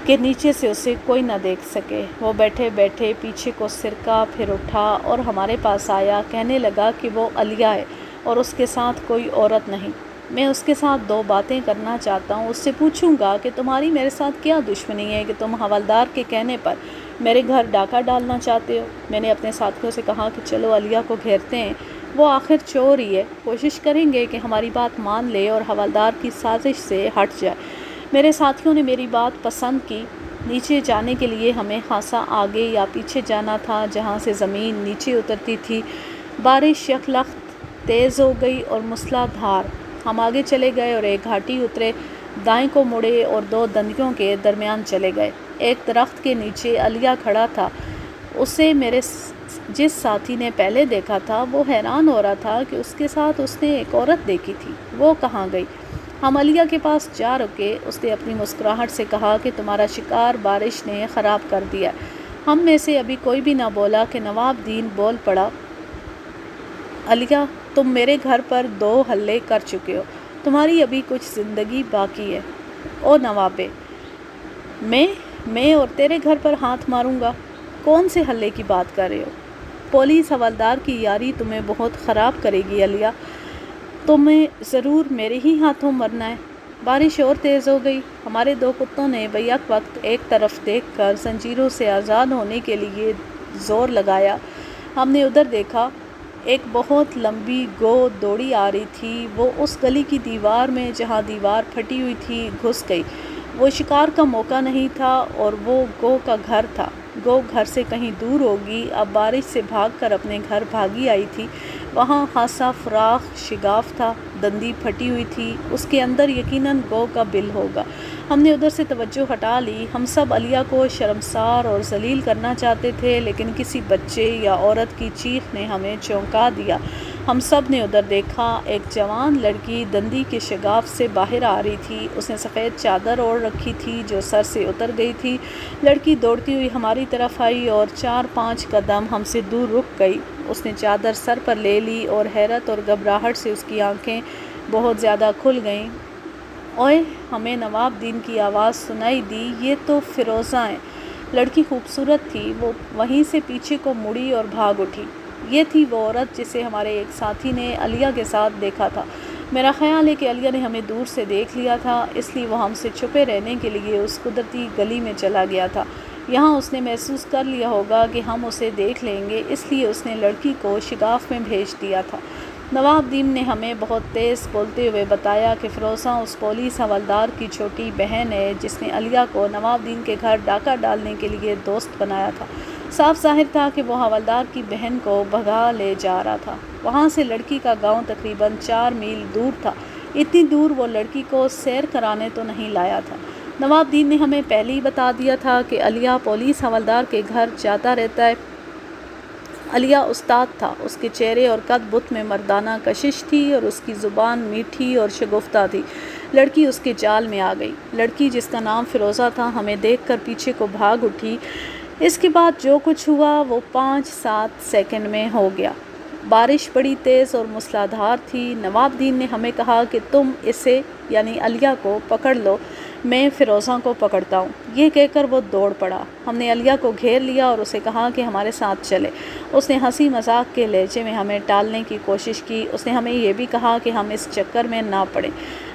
A: کہ نیچے سے اسے کوئی نہ دیکھ سکے۔ وہ بیٹھے بیٹھے پیچھے کو سرکا، پھر اٹھا اور ہمارے پاس آیا۔ کہنے لگا کہ وہ علیہ ہے اور اس کے ساتھ کوئی عورت نہیں۔ میں اس کے ساتھ 2 باتیں کرنا چاہتا ہوں۔ اس سے پوچھوں گا کہ تمہاری میرے ساتھ کیا دشمنی ہے کہ تم حوالدار کے کہنے پر میرے گھر ڈاکہ ڈالنا چاہتے ہو؟ میں نے اپنے ساتھیوں سے کہا کہ چلو علیہ کو گھیرتے ہیں، وہ آخر چور ہی ہے، کوشش کریں گے کہ ہماری بات مان لے اور حوالدار کی سازش سے ہٹ جائے۔ میرے ساتھیوں نے میری بات پسند کی۔ نیچے جانے کے لیے ہمیں خاصا آگے یا پیچھے جانا تھا جہاں سے زمین نیچے اترتی تھی۔ بارش یکلخت تیز ہو گئی اور موسلا دھار۔ ہم آگے چلے گئے اور ایک گھاٹی اترے، دائیں کو مڑے اور 2 دندیوں کے درمیان چلے گئے۔ ایک درخت کے نیچے علیہ کھڑا تھا۔ اسے میرے جس ساتھی نے پہلے دیکھا تھا وہ حیران ہو رہا تھا کہ اس کے ساتھ اس نے ایک عورت دیکھی تھی، وہ کہاں گئی؟ ہم علیہ کے پاس جا رکے۔ اس نے اپنی مسکراہٹ سے کہا کہ تمہارا شکار بارش نے خراب کر دیا۔ ہم میں سے ابھی کوئی بھی نہ بولا کہ نواب دین بول پڑا، علیہ، تم میرے گھر پر 2 حملے کر چکے ہو، تمہاری ابھی کچھ زندگی باقی ہے۔ او نوابے، میں اور تیرے گھر پر ہاتھ ماروں گا؟ کون سے حملے کی بات کر رہے ہو؟ پولیس حوالدار کی یاری تمہیں بہت خراب کرے گی علیہ، تمہیں ضرور میرے ہی ہاتھوں مرنا ہے۔ بارش اور تیز ہو گئی۔ ہمارے 2 کتوں نے بیک وقت ایک طرف دیکھ کر زنجیروں سے آزاد ہونے کے لیے زور لگایا۔ ہم نے ادھر دیکھا، ایک بہت لمبی گو دوڑی آ رہی تھی۔ وہ اس گلی کی دیوار میں جہاں دیوار پھٹی ہوئی تھی گھس گئی۔ وہ شکار کا موقع نہیں تھا اور وہ گو کا گھر تھا۔ گو گھر سے کہیں دور ہوگی، اب بارش سے بھاگ کر اپنے گھر بھاگی آئی تھی۔ وہاں خاصا فراخ شگاف تھا، دندی پھٹی ہوئی تھی، اس کے اندر یقیناً گو کا بل ہوگا۔ ہم نے ادھر سے توجہ ہٹا لی۔ ہم سب علیہ کو شرمسار اور ذلیل کرنا چاہتے تھے، لیکن کسی بچے یا عورت کی چیخ نے ہمیں چونکا دیا۔ ہم سب نے ادھر دیکھا، ایک جوان لڑکی دندی کے شگاف سے باہر آ رہی تھی۔ اس نے سفید چادر اوڑھ رکھی تھی جو سر سے اتر گئی تھی۔ لڑکی دوڑتی ہوئی ہماری طرف آئی اور 4-5 قدم ہم سے دور رک گئی۔ اس نے چادر سر پر لے لی اور حیرت اور گھبراہٹ سے اس کی آنکھیں بہت زیادہ کھل گئیں۔ اوئے! ہمیں نواب دین کی آواز سنائی دی، یہ تو فیروزہ ہیں۔ لڑکی خوبصورت تھی، وہ وہیں سے پیچھے کو مڑی اور بھاگ اٹھی۔ یہ تھی وہ عورت جسے ہمارے ایک ساتھی نے علیہ کے ساتھ دیکھا تھا۔ میرا خیال ہے کہ علیہ نے ہمیں دور سے دیکھ لیا تھا، اس لیے وہ ہم سے چھپے رہنے کے لیے اس قدرتی گلی میں چلا گیا تھا۔ یہاں اس نے محسوس کر لیا ہوگا کہ ہم اسے دیکھ لیں گے، اس لیے اس نے لڑکی کو شگاف میں بھیج دیا تھا۔ نواب دین نے ہمیں بہت تیز بولتے ہوئے بتایا کہ فیروزہ اس پولیس حوالدار کی چھوٹی بہن ہے جس نے علیہ کو نواب دین کے گھر ڈاکہ ڈالنے کے لیے دوست بنایا تھا۔ صاف ظاہر تھا کہ وہ حوالدار کی بہن کو بھگا لے جا رہا تھا۔ وہاں سے لڑکی کا گاؤں تقریباً 4 میل دور تھا۔ اتنی دور وہ لڑکی کو سیر کرانے تو نہیں لایا تھا۔ نواب دین نے ہمیں پہلے ہی بتا دیا تھا کہ علیہ پولیس حوالدار کے گھر جاتا رہتا ہے۔ علیہ استاد تھا، اس کے چہرے اور قد بت میں مردانہ کشش تھی اور اس کی زبان میٹھی اور شگفتہ تھی۔ لڑکی اس کے جال میں آ گئی۔ لڑکی جس کا نام فیروزہ تھا ہمیں دیکھ کر پیچھے کو بھاگ اٹھی۔ اس کے بعد جو کچھ ہوا وہ 5-7 سیکنڈ میں ہو گیا۔ بارش بڑی تیز اور موسلادھار تھی۔ نواب دین نے ہمیں کہا کہ تم اسے یعنی علیہ کو پکڑ لو، میں فیروزہ کو پکڑتا ہوں۔ یہ کہہ کر وہ دوڑ پڑا۔ ہم نے علیہ کو گھیر لیا اور اسے کہا کہ ہمارے ساتھ چلے۔ اس نے ہنسی مذاق کے لہجے میں ہمیں ٹالنے کی کوشش کی۔ اس نے ہمیں یہ بھی کہا کہ ہم اس چکر میں نہ پڑیں۔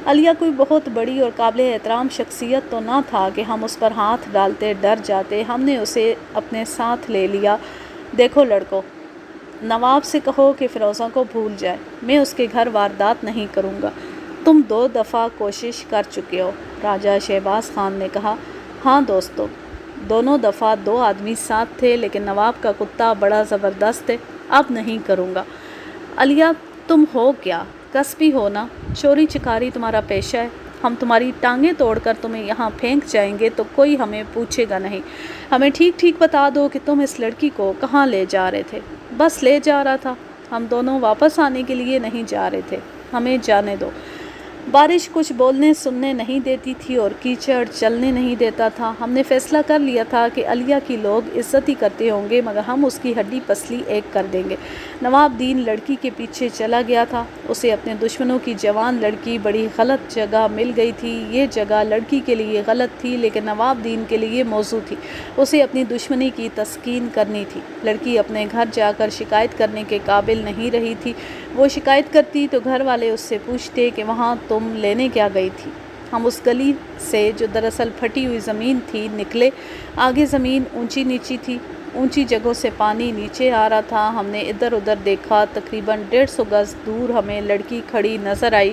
A: علیہ کوئی بہت بڑی اور قابل احترام شخصیت تو نہ تھا کہ ہم اس پر ہاتھ ڈالتے ڈر جاتے۔ ہم نے اسے اپنے ساتھ لے لیا۔ دیکھو لڑکو، نواب سے کہو کہ فیروزہ کو بھول جائے، میں اس کے گھر واردات نہیں کروں گا۔ تم 2 دفعہ کوشش کر چکے ہو، راجہ شہباز خان نے کہا۔ ہاں دوستو، دونوں دفعہ 2 آدمی ساتھ تھے، لیکن نواب کا کتا بڑا زبردست ہے، اب نہیں کروں گا۔ علیہ، تم ہو کیا؟ کسبی ہو نا؟ چوری چکاری تمہارا پیشہ ہے؟ ہم تمہاری ٹانگیں توڑ کر تمہیں یہاں پھینک جائیں گے تو کوئی ہمیں پوچھے گا نہیں۔ ہمیں ٹھیک ٹھیک بتا دو کہ تم اس لڑکی کو کہاں لے جا رہے تھے؟ بس لے جا رہا تھا، ہم دونوں واپس آنے کے لیے نہیں جا رہے تھے، ہمیں جانے دو۔ بارش کچھ بولنے سننے نہیں دیتی تھی اور کیچڑ چلنے نہیں دیتا تھا۔ ہم نے فیصلہ کر لیا تھا کہ علیہ کی لوگ عزت ہی کرتے ہوں گے مگر ہم اس کی ہڈی پسلی ایک کر دیں گے۔ نواب دین لڑکی کے پیچھے چلا گیا تھا۔ اسے اپنے دشمنوں کی جوان لڑکی بڑی غلط جگہ مل گئی تھی۔ یہ جگہ لڑکی کے لیے غلط تھی لیکن نواب دین کے لیے موزوں تھی۔ اسے اپنی دشمنی کی تسکین کرنی تھی۔ لڑکی اپنے گھر جا کر شکایت کرنے کے قابل نہیں رہی تھی۔ وہ شکایت کرتی تو گھر والے اس سے پوچھتے کہ وہاں تم لینے کیا گئی تھی۔ ہم اس گلی سے جو دراصل پھٹی ہوئی زمین تھی نکلے۔ آگے زمین اونچی نیچی تھی، اونچی جگہوں سے پانی نیچے آ رہا تھا۔ ہم نے ادھر ادھر دیکھا، تقریباً 150 گز دور ہمیں لڑکی کھڑی نظر آئی۔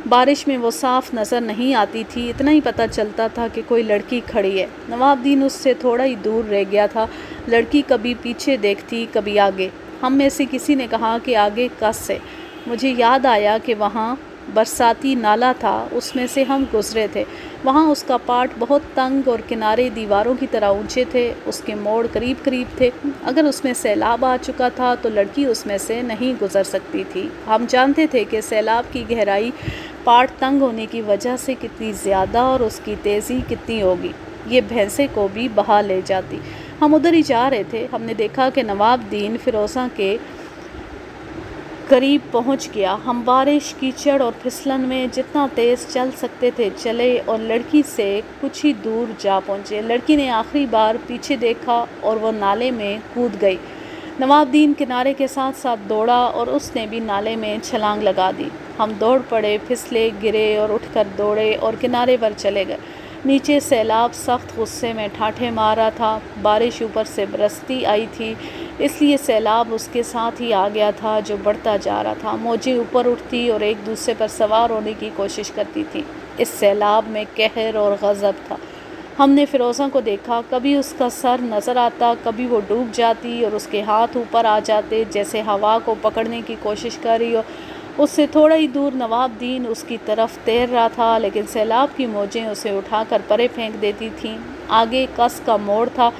A: بارش میں وہ صاف نظر نہیں آتی تھی، اتنا ہی پتہ چلتا تھا کہ کوئی لڑکی کھڑی ہے۔ نواب دین اس سے تھوڑا ہی دور رہ گیا تھا۔ لڑکی کبھی پیچھے دیکھتی کبھی آگے۔ ہم میں سے کسی نے کہا کہ آگے کس ہے۔ مجھے یاد آیا کہ وہاں برساتی نالا تھا، اس میں سے ہم گزرے تھے۔ وہاں اس کا پاٹ بہت تنگ اور کنارے دیواروں کی طرح اونچے تھے، اس کے موڑ قریب قریب تھے۔ اگر اس میں سیلاب آ چکا تھا تو لڑکی اس میں سے نہیں گزر سکتی تھی۔ ہم جانتے تھے کہ سیلاب کی گہرائی پاٹ تنگ ہونے کی وجہ سے کتنی زیادہ اور اس کی تیزی کتنی ہوگی، یہ بھینسے کو بھی بہا لے جاتی۔ ہم ادھر ہی جا رہے تھے۔ ہم نے دیکھا کہ نواب دین فیروزہ کے قریب پہنچ گیا۔ ہم بارش، کیچڑ اور پھسلن میں جتنا تیز چل سکتے تھے چلے اور لڑکی سے کچھ ہی دور جا پہنچے۔ لڑکی نے آخری بار پیچھے دیکھا اور وہ نالے میں کود گئی۔ نواب دین کنارے کے ساتھ ساتھ دوڑا اور اس نے بھی نالے میں چھلانگ لگا دی۔ ہم دوڑ پڑے، پھسلے، گرے اور اٹھ کر دوڑے اور کنارے پر چلے گئے۔ نیچے سیلاب سخت غصے میں ٹھاٹھے مار رہا تھا۔ بارش اوپر سے برستی آئی تھی، اس لیے سیلاب اس کے ساتھ ہی آ گیا تھا جو بڑھتا جا رہا تھا۔ موجیں اوپر اٹھتی اور ایک دوسرے پر سوار ہونے کی کوشش کرتی تھیں۔ اس سیلاب میں قہر اور غضب تھا۔ ہم نے فیروزہ کو دیکھا، کبھی اس کا سر نظر آتا، کبھی وہ ڈوب جاتی اور اس کے ہاتھ اوپر آ جاتے جیسے ہوا کو پکڑنے کی کوشش کر رہی ہو۔ اس سے تھوڑا ہی دور نواب دین اس کی طرف تیر رہا تھا، لیکن سیلاب کی موجیں اسے اٹھا کر پرے پھینک دیتی تھیں۔ آگے کس کا موڑ تھا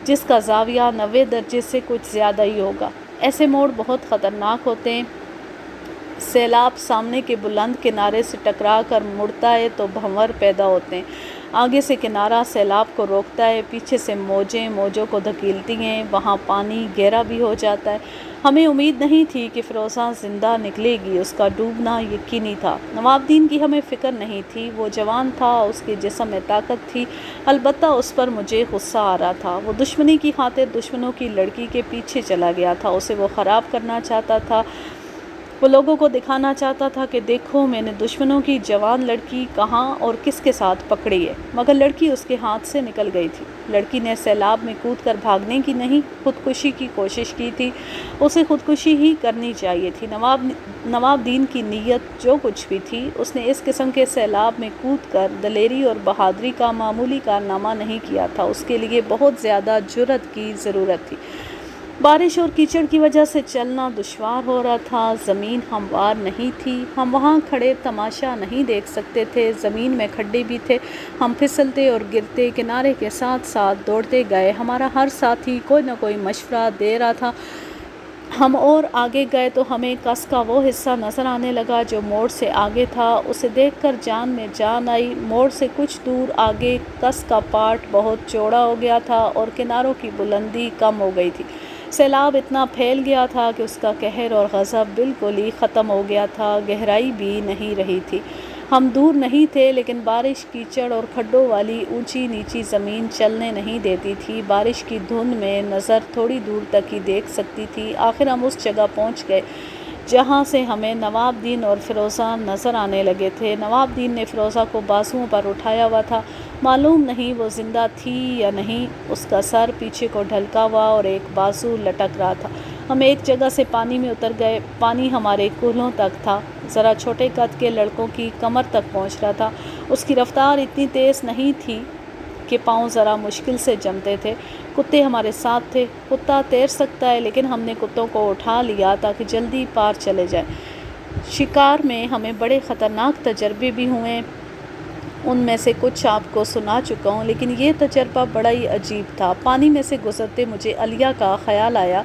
A: جس کا زاویہ 90 درجے سے کچھ زیادہ ہی ہوگا۔ ایسے موڑ بہت خطرناک ہوتے ہیں۔ سیلاب سامنے کے بلند کنارے سے ٹکرا کر مڑتا ہے تو بھنور پیدا ہوتے ہیں۔ آگے سے کنارہ سیلاب کو روکتا ہے، پیچھے سے موجیں موجوں کو دھکیلتی ہیں، وہاں پانی گہرا بھی ہو جاتا ہے۔ ہمیں امید نہیں تھی کہ فیروزہ زندہ نکلے گی، اس کا ڈوبنا یقینی تھا۔ نواب دین کی ہمیں فکر نہیں تھی، وہ جوان تھا، اس کے جسم میں طاقت تھی، البتہ اس پر مجھے غصہ آ رہا تھا۔ وہ دشمنی کی خاطر دشمنوں کی لڑکی کے پیچھے چلا گیا تھا، اسے وہ خراب کرنا چاہتا تھا۔ وہ لوگوں کو دکھانا چاہتا تھا کہ دیکھو میں نے دشمنوں کی جوان لڑکی کہاں اور کس کے ساتھ پکڑی ہے، مگر لڑکی اس کے ہاتھ سے نکل گئی تھی۔ لڑکی نے سیلاب میں کود کر بھاگنے کی نہیں، خودکشی کی کوشش کی تھی۔ اسے خودکشی ہی کرنی چاہیے تھی۔ نواب دین کی نیت جو کچھ بھی تھی، اس نے اس قسم کے سیلاب میں کود کر دلیری اور بہادری کا معمولی کارنامہ نہیں کیا تھا، اس کے لیے بہت زیادہ جرأت کی ضرورت تھی۔ بارش اور کیچڑ کی وجہ سے چلنا دشوار ہو رہا تھا، زمین ہموار نہیں تھی، ہم وہاں کھڑے تماشا نہیں دیکھ سکتے تھے، زمین میں کھڈے بھی تھے، ہم پھسلتے اور گرتے کنارے کے ساتھ ساتھ دوڑتے گئے۔ ہمارا ہر ساتھی کوئی نہ کوئی مشورہ دے رہا تھا۔ ہم اور آگے گئے تو ہمیں کس کا وہ حصہ نظر آنے لگا جو موڑ سے آگے تھا، اسے دیکھ کر جان میں جان آئی۔ موڑ سے کچھ دور آگے کس کا پارٹ بہت چوڑا ہو گیا تھا اور کناروں کی بلندی کم ہو گئی تھی۔ سیلاب اتنا پھیل گیا تھا کہ اس کا قہر اور غضب بالکل ہی ختم ہو گیا تھا، گہرائی بھی نہیں رہی تھی۔ ہم دور نہیں تھے، لیکن بارش، کیچڑ اور کھڈوں والی اونچی نیچی زمین چلنے نہیں دیتی تھی۔ بارش کی دھند میں نظر تھوڑی دور تک ہی دیکھ سکتی تھی۔ آخر ہم اس جگہ پہنچ گئے جہاں سے ہمیں نواب دین اور فیروزہ نظر آنے لگے تھے۔ نواب دین نے فیروزہ کو بازوؤں پر اٹھایا ہوا تھا، معلوم نہیں وہ زندہ تھی یا نہیں۔ اس کا سر پیچھے کو ڈھلکا ہوا اور ایک بازو لٹک رہا تھا۔ ہم ایک جگہ سے پانی میں اتر گئے، پانی ہمارے کولوں تک تھا، ذرا چھوٹے قد کے لڑکوں کی کمر تک پہنچ رہا تھا۔ اس کی رفتار اتنی تیز نہیں تھی کہ پاؤں ذرا مشکل سے جمتے تھے۔ کتے ہمارے ساتھ تھے۔ کتا تیر سکتا ہے، لیکن ہم نے کتوں کو اٹھا لیا تاکہ جلدی پار چلے جائیں۔ شکار میں ہمیں بڑے خطرناک تجربے بھی ہوئے، ان میں سے کچھ آپ کو سنا چکا ہوں، لیکن یہ تجربہ بڑا ہی عجیب تھا۔ پانی میں سے گزرتے مجھے علیہ کا خیال آیا،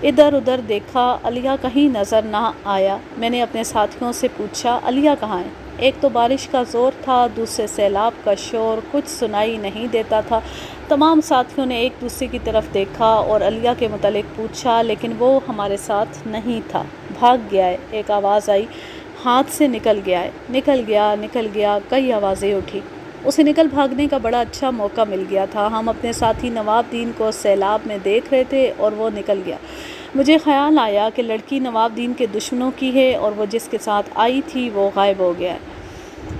A: ادھر ادھر دیکھا، علیہ کہیں نظر نہ آیا۔ میں نے اپنے ساتھیوں سے پوچھا علیہ کہاں ہے؟ ایک تو بارش کا زور تھا، دوسرے سیلاب کا شور، کچھ سنائی نہیں دیتا تھا۔ تمام ساتھیوں نے ایک دوسرے کی طرف دیکھا اور علیہ کے متعلق پوچھا، لیکن وہ ہمارے ساتھ نہیں تھا۔ بھاگ گیا ہے، ایک آواز آئی، ہاتھ سے نکل گیا ہے، نکل گیا، نکل گیا، کئی آوازیں اٹھی۔ اسے نکل بھاگنے کا بڑا اچھا موقع مل گیا تھا۔ ہم اپنے ساتھی نواب دین کو سیلاب میں دیکھ رہے تھے اور وہ نکل گیا۔ مجھے خیال آیا کہ لڑکی نواب دین کے دشمنوں کی ہے اور وہ جس کے ساتھ آئی تھی وہ غائب ہو گیا ہے۔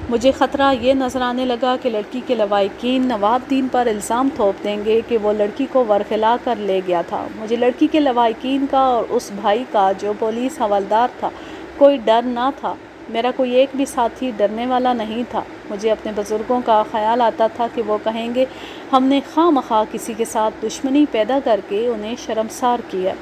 A: مجھے خطرہ یہ نظر آنے لگا کہ لڑکی کے لواحقین نواب دین پر الزام تھوپ دیں گے کہ وہ لڑکی کو ورغلا کر لے گیا تھا۔ مجھے لڑکی کے لواحقین کا اور اس بھائی کا جو پولیس حوالدار تھا کوئی ڈر نہ تھا۔ میرا کوئی ایک بھی ساتھی ڈرنے والا نہیں تھا۔ مجھے اپنے بزرگوں کا خیال آتا تھا کہ وہ کہیں گے ہم نے خواہ مخواہ کسی کے ساتھ دشمنی پیدا کر کے انہیں شرمسار کیا۔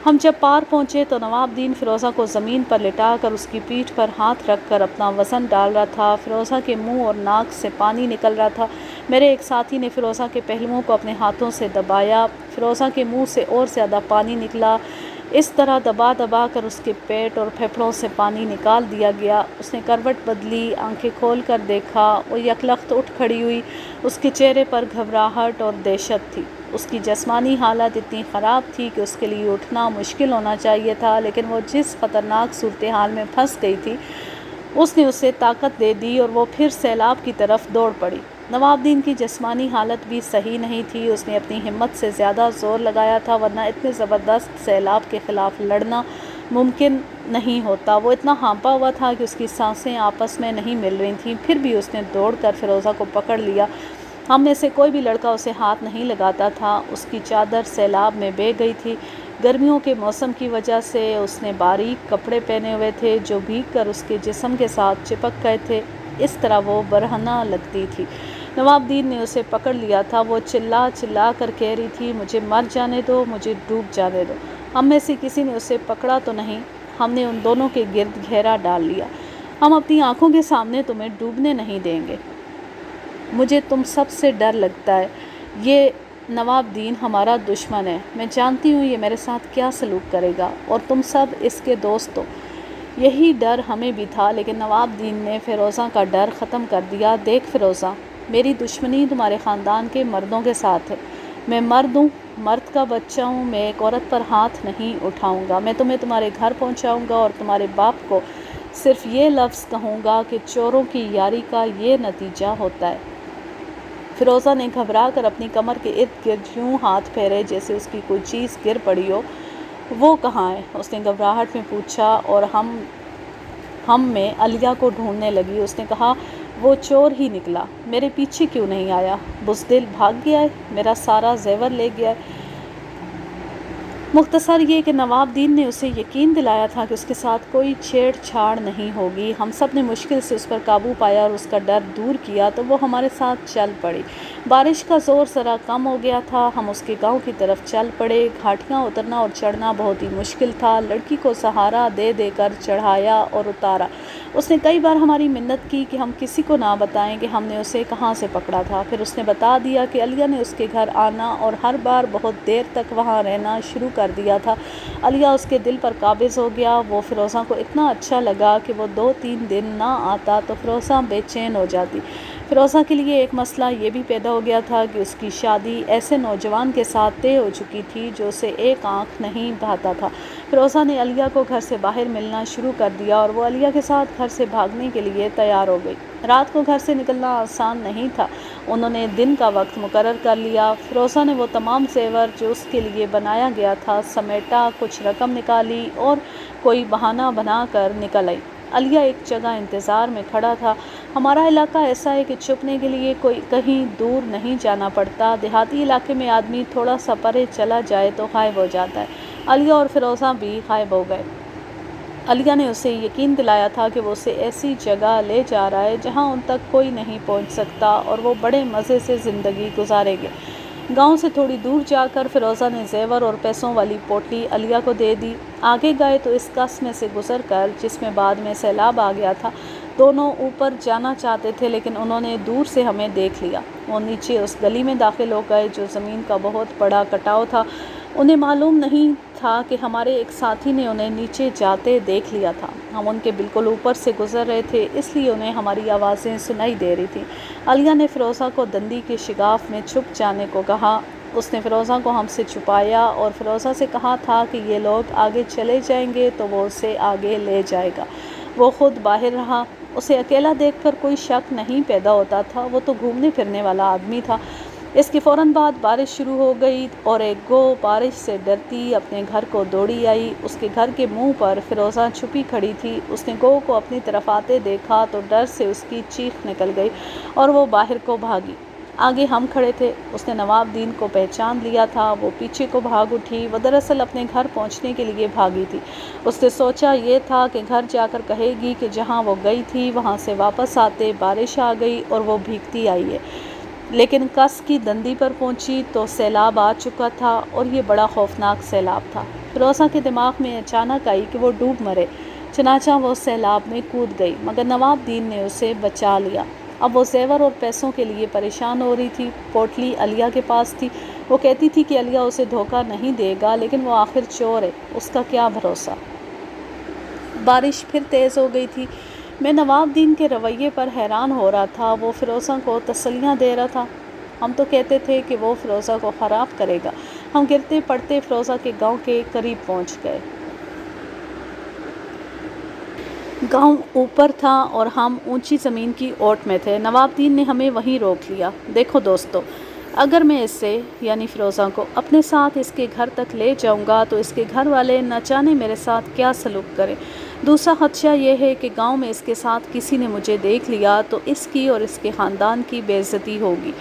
A: ہم جب پار پہنچے تو نواب دین فیروزہ کو زمین پر لٹا کر اس کی پیٹھ پر ہاتھ رکھ کر اپنا وزن ڈال رہا تھا۔ فیروزہ کے منہ اور ناک سے پانی نکل رہا تھا۔ میرے ایک ساتھی نے فیروزہ کے پہلوؤں کو اپنے ہاتھوں سے دبایا، فیروزہ کے منہ سے اور زیادہ پانی نکلا۔ اس طرح دبا دبا کر اس کے پیٹ اور پھیپھڑوں سے پانی نکال دیا گیا۔ اس نے کروٹ بدلی، آنکھیں کھول کر دیکھا، وہ یکلخت اٹھ کھڑی ہوئی، اس کے چہرے پر گھبراہٹ اور دہشت تھی۔ اس کی جسمانی حالت اتنی خراب تھی کہ اس کے لیے اٹھنا مشکل ہونا چاہیے تھا، لیکن وہ جس خطرناک صورتحال میں پھنس گئی تھی اس نے اسے طاقت دے دی اور وہ پھر سیلاب کی طرف دوڑ پڑی۔ نواب دین کی جسمانی حالت بھی صحیح نہیں تھی، اس نے اپنی ہمت سے زیادہ زور لگایا تھا، ورنہ اتنے زبردست سیلاب کے خلاف لڑنا ممکن نہیں ہوتا۔ وہ اتنا ہانپا ہوا تھا کہ اس کی سانسیں آپس میں نہیں مل رہی تھیں، پھر بھی اس نے دوڑ کر فیروزہ کو پکڑ لیا۔ ہم میں سے کوئی بھی لڑکا اسے ہاتھ نہیں لگاتا تھا۔ اس کی چادر سیلاب میں بہہ گئی تھی۔ گرمیوں کے موسم کی وجہ سے اس نے باریک کپڑے پہنے ہوئے تھے جو بھیگ کر اس کے جسم کے ساتھ چپک گئے تھے، اس طرح وہ برہنہ لگتی تھی۔ نواب دین نے اسے پکڑ لیا تھا، وہ چلا چلا کر کہہ رہی تھی، مجھے مر جانے دو، مجھے ڈوب جانے دو۔ ہم میں سے کسی نے اسے پکڑا تو نہیں، ہم نے ان دونوں کے گرد گھیرا ڈال لیا۔ ہم اپنی آنکھوں کے سامنے تمہیں ڈوبنے نہیں دیں گے۔ مجھے تم سب سے ڈر لگتا ہے۔ یہ نواب دین ہمارا دشمن ہے، میں جانتی ہوں یہ میرے ساتھ کیا سلوک کرے گا، اور تم سب اس کے دوست ہو۔ یہی ڈر ہمیں بھی تھا، لیکن نواب دین نے فیروزہ کا ڈر ختم کر دیا۔ دیکھ فیروزہ، میری دشمنی تمہارے خاندان کے مردوں کے ساتھ ہے۔ میں مرد ہوں، مرد کا بچہ ہوں، میں ایک عورت پر ہاتھ نہیں اٹھاؤں گا۔ میں تمہیں تمہارے گھر پہنچاؤں گا اور تمہارے باپ کو صرف یہ لفظ کہوں گا کہ چوروں کی یاری کا یہ نتیجہ ہوتا ہے۔ فیروزہ نے گھبرا کر اپنی کمر کے ارد گرد یوں ہاتھ پھیرے جیسے اس کی کوئی چیز گر پڑی ہو۔ وہ کہاں ہے؟ اس نے گھبراہٹ میں پوچھا اور ہم میں علیہ کو ڈھونڈنے لگی۔ اس نے کہا، وہ چور ہی نکلا، میرے پیچھے کیوں نہیں آیا؟ بزدل بھاگ گیا ہے، میرا سارا زیور لے گیا ہے۔ مختصر یہ کہ نواب دین نے اسے یقین دلایا تھا کہ اس کے ساتھ کوئی چھیڑ چھاڑ نہیں ہوگی۔ ہم سب نے مشکل سے اس پر قابو پایا اور اس کا ڈر دور کیا تو وہ ہمارے ساتھ چل پڑی۔ بارش کا زور ذرا کم ہو گیا تھا، ہم اس کے گاؤں کی طرف چل پڑے۔ گھاٹیاں اترنا اور چڑھنا بہت ہی مشکل تھا۔ لڑکی کو سہارا دے دے کر چڑھایا اور اتارا۔ اس نے کئی بار ہماری منت کی کہ ہم کسی کو نہ بتائیں کہ ہم نے اسے کہاں سے پکڑا تھا۔ پھر اس نے بتا دیا کہ علیہ نے اس کے گھر آنا اور ہر بار بہت دیر تک وہاں رہنا شروع کر دیا تھا۔ علیہ اس کے دل پر قابض ہو گیا۔ وہ فیروزہ کو اتنا اچھا لگا کہ وہ 2-3 دن نہ آتا تو فیروزہ بے چین ہو جاتی۔ فیروزہ کے لیے ایک مسئلہ یہ بھی پیدا ہو گیا تھا کہ اس کی شادی ایسے نوجوان کے ساتھ طے ہو چکی تھی جو اسے ایک آنکھ نہیں بھاتا تھا۔ فیروزہ نے علیہ کو گھر سے باہر ملنا شروع کر دیا اور وہ علیہ کے ساتھ گھر سے بھاگنے کے لیے تیار ہو گئی۔ رات کو گھر سے نکلنا آسان نہیں تھا، انہوں نے دن کا وقت مقرر کر لیا۔ فیروزہ نے وہ تمام زیور جو اس کے لیے بنایا گیا تھا سمیٹا، کچھ رقم نکالی اور کوئی بہانہ بنا کر نکل آئی۔ علیہ ایک جگہ انتظار میں کھڑا تھا۔ ہمارا علاقہ ایسا ہے کہ چھپنے کے لیے کوئی کہیں دور نہیں جانا پڑتا۔ دیہاتی علاقے میں آدمی تھوڑا سا پرے چلا جائے تو غائب ہو جاتا ہے۔ علیہ اور فیروزہ بھی غائب ہو گئے۔ علیہ نے اسے یقین دلایا تھا کہ وہ اسے ایسی جگہ لے جا رہا ہے جہاں ان تک کوئی نہیں پہنچ سکتا اور وہ بڑے مزے سے زندگی گزارے گے۔ گاؤں سے تھوڑی دور جا کر فیروزہ نے زیور اور پیسوں والی پوٹلی علیہ کو دے دی۔ آگے گئے تو اس قصر میں سے گزر کر جس میں بعد میں سیلاب آ گیا تھا، دونوں اوپر جانا چاہتے تھے لیکن انہوں نے دور سے ہمیں دیکھ لیا۔ وہ نیچے اس گلی میں داخل ہو گئے جو زمین کا بہت بڑا کٹاؤ تھا۔ انہیں معلوم نہیں تھا کہ ہمارے ایک ساتھی نے انہیں نیچے جاتے دیکھ لیا تھا۔ ہم ان کے بالکل اوپر سے گزر رہے تھے، اس لیے انہیں ہماری آوازیں سنائی دے رہی تھیں۔ علیہ نے فیروزہ کو دندی کے شگاف میں چھپ جانے کو کہا۔ اس نے فیروزہ کو ہم سے چھپایا اور فیروزہ سے کہا تھا کہ یہ لوگ آگے چلے جائیں گے تو وہ اسے آگے لے جائے گا۔ وہ خود باہر رہا۔ اسے اکیلا دیکھ کر کوئی شک نہیں پیدا ہوتا تھا، وہ تو گھومنے پھرنے والا آدمی تھا۔ اس کے فوراً بعد بارش شروع ہو گئی اور ایک گو بارش سے ڈرتی اپنے گھر کو دوڑی آئی۔ اس کے گھر کے منہ پر فیروزہ چھپی کھڑی تھی۔ اس نے گو کو اپنی طرف آتے دیکھا تو ڈر سے اس کی چیخ نکل گئی اور وہ باہر کو بھاگی۔ آگے ہم کھڑے تھے، اس نے نواب دین کو پہچان لیا تھا۔ وہ پیچھے کو بھاگ اٹھی۔ وہ دراصل اپنے گھر پہنچنے کے لیے بھاگی تھی۔ اس نے سوچا یہ تھا کہ گھر جا کر کہے گی کہ جہاں وہ گئی تھی وہاں سے واپس آتے بارش آ گئی اور وہ بھیگتی آئی ہے، لیکن کس کی دندی پر پہنچی تو سیلاب آ چکا تھا اور یہ بڑا خوفناک سیلاب تھا۔ فیروزہ کے دماغ میں اچانک آئی کہ وہ ڈوب مرے، چنانچہ وہ سیلاب میں کود گئی، مگر نواب دین نے اسے بچا لیا۔ اب وہ زیور اور پیسوں کے لیے پریشان ہو رہی تھی۔ پوٹلی علیہ کے پاس تھی، وہ کہتی تھی کہ علیہ اسے دھوکہ نہیں دے گا، لیکن وہ آخر چور ہے، اس کا کیا بھروسہ۔ بارش پھر تیز ہو گئی تھی۔ میں نواب دین کے رویے پر حیران ہو رہا تھا۔ وہ فیروزہ کو تسلیاں دے رہا تھا، ہم تو کہتے تھے کہ وہ فیروزہ کو خراب کرے گا۔ ہم گرتے پڑتے فیروزہ کے گاؤں کے قریب پہنچ گئے۔ گاؤں اوپر تھا اور ہم اونچی زمین کی اوٹ میں تھے۔ نواب دین نے ہمیں وہیں روک لیا۔ دیکھو دوستو، اگر میں اسے یعنی فیروزہ کو اپنے ساتھ اس کے گھر تک لے جاؤں گا تو اس کے گھر والے نہ جانے میرے ساتھ کیا سلوک کریں۔ دوسرا خدشہ یہ ہے کہ گاؤں میں اس کے ساتھ کسی نے مجھے دیکھ لیا تو اس کی اور اس کے خاندان کی بے عزتی ہوگی۔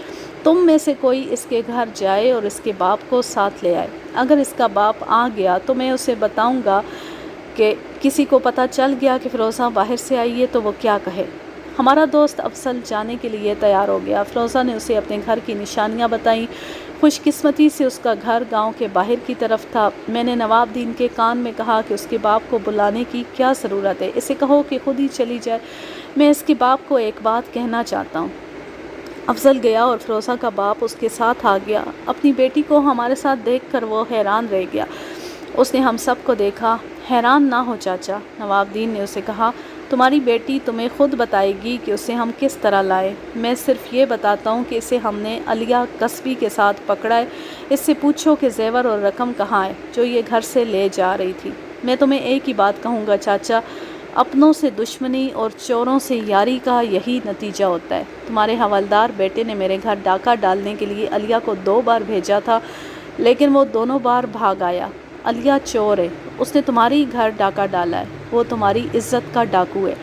A: تم میں سے کوئی اس کے گھر جائے اور اس کے باپ کو ساتھ لے آئے۔ اگر اس کا باپ آ گیا تو میں اسے بتاؤں گا کہ کسی کو پتہ چل گیا کہ فیروزہ باہر سے آئی ہے تو وہ کیا کہے۔ ہمارا دوست افضل جانے کے لیے تیار ہو گیا۔ فیروزہ نے اسے اپنے گھر کی نشانیاں بتائیں۔ خوش قسمتی سے اس کا گھر گاؤں کے باہر کی طرف تھا۔ میں نے نواب دین کے کان میں کہا کہ اس کے باپ کو بلانے کی کیا ضرورت ہے، اسے کہو کہ خود ہی چلی جائے، میں اس کے باپ کو ایک بات کہنا چاہتا ہوں۔ افضل گیا اور فیروزہ کا باپ اس کے ساتھ آ گیا۔ اپنی بیٹی کو ہمارے ساتھ دیکھ کر وہ حیران رہ گیا۔ اس نے ہم سب کو دیکھا۔ حیران نہ ہو چاچا، نواب دین نے اسے کہا، تمہاری بیٹی تمہیں خود بتائے گی کہ اسے ہم کس طرح لائے۔ میں صرف یہ بتاتا ہوں کہ اسے ہم نے علیہ قصبی کے ساتھ پکڑا ہے۔ اس سے پوچھو کہ زیور اور رقم کہاں ہے جو یہ گھر سے لے جا رہی تھی۔ میں تمہیں ایک ہی بات کہوں گا چاچا، اپنوں سے دشمنی اور چوروں سے یاری کا یہی نتیجہ ہوتا ہے۔ تمہارے حوالدار بیٹے نے میرے گھر ڈاکہ ڈالنے کے لیے علیہ کو 2 بار بھیجا تھا، لیکن وہ دونوں بار بھاگ آیا۔ علیہ چور ہے، اس نے تمہاری گھر ڈاکہ ڈالا ہے، وہ تمہاری عزت کا ڈاکو ہے۔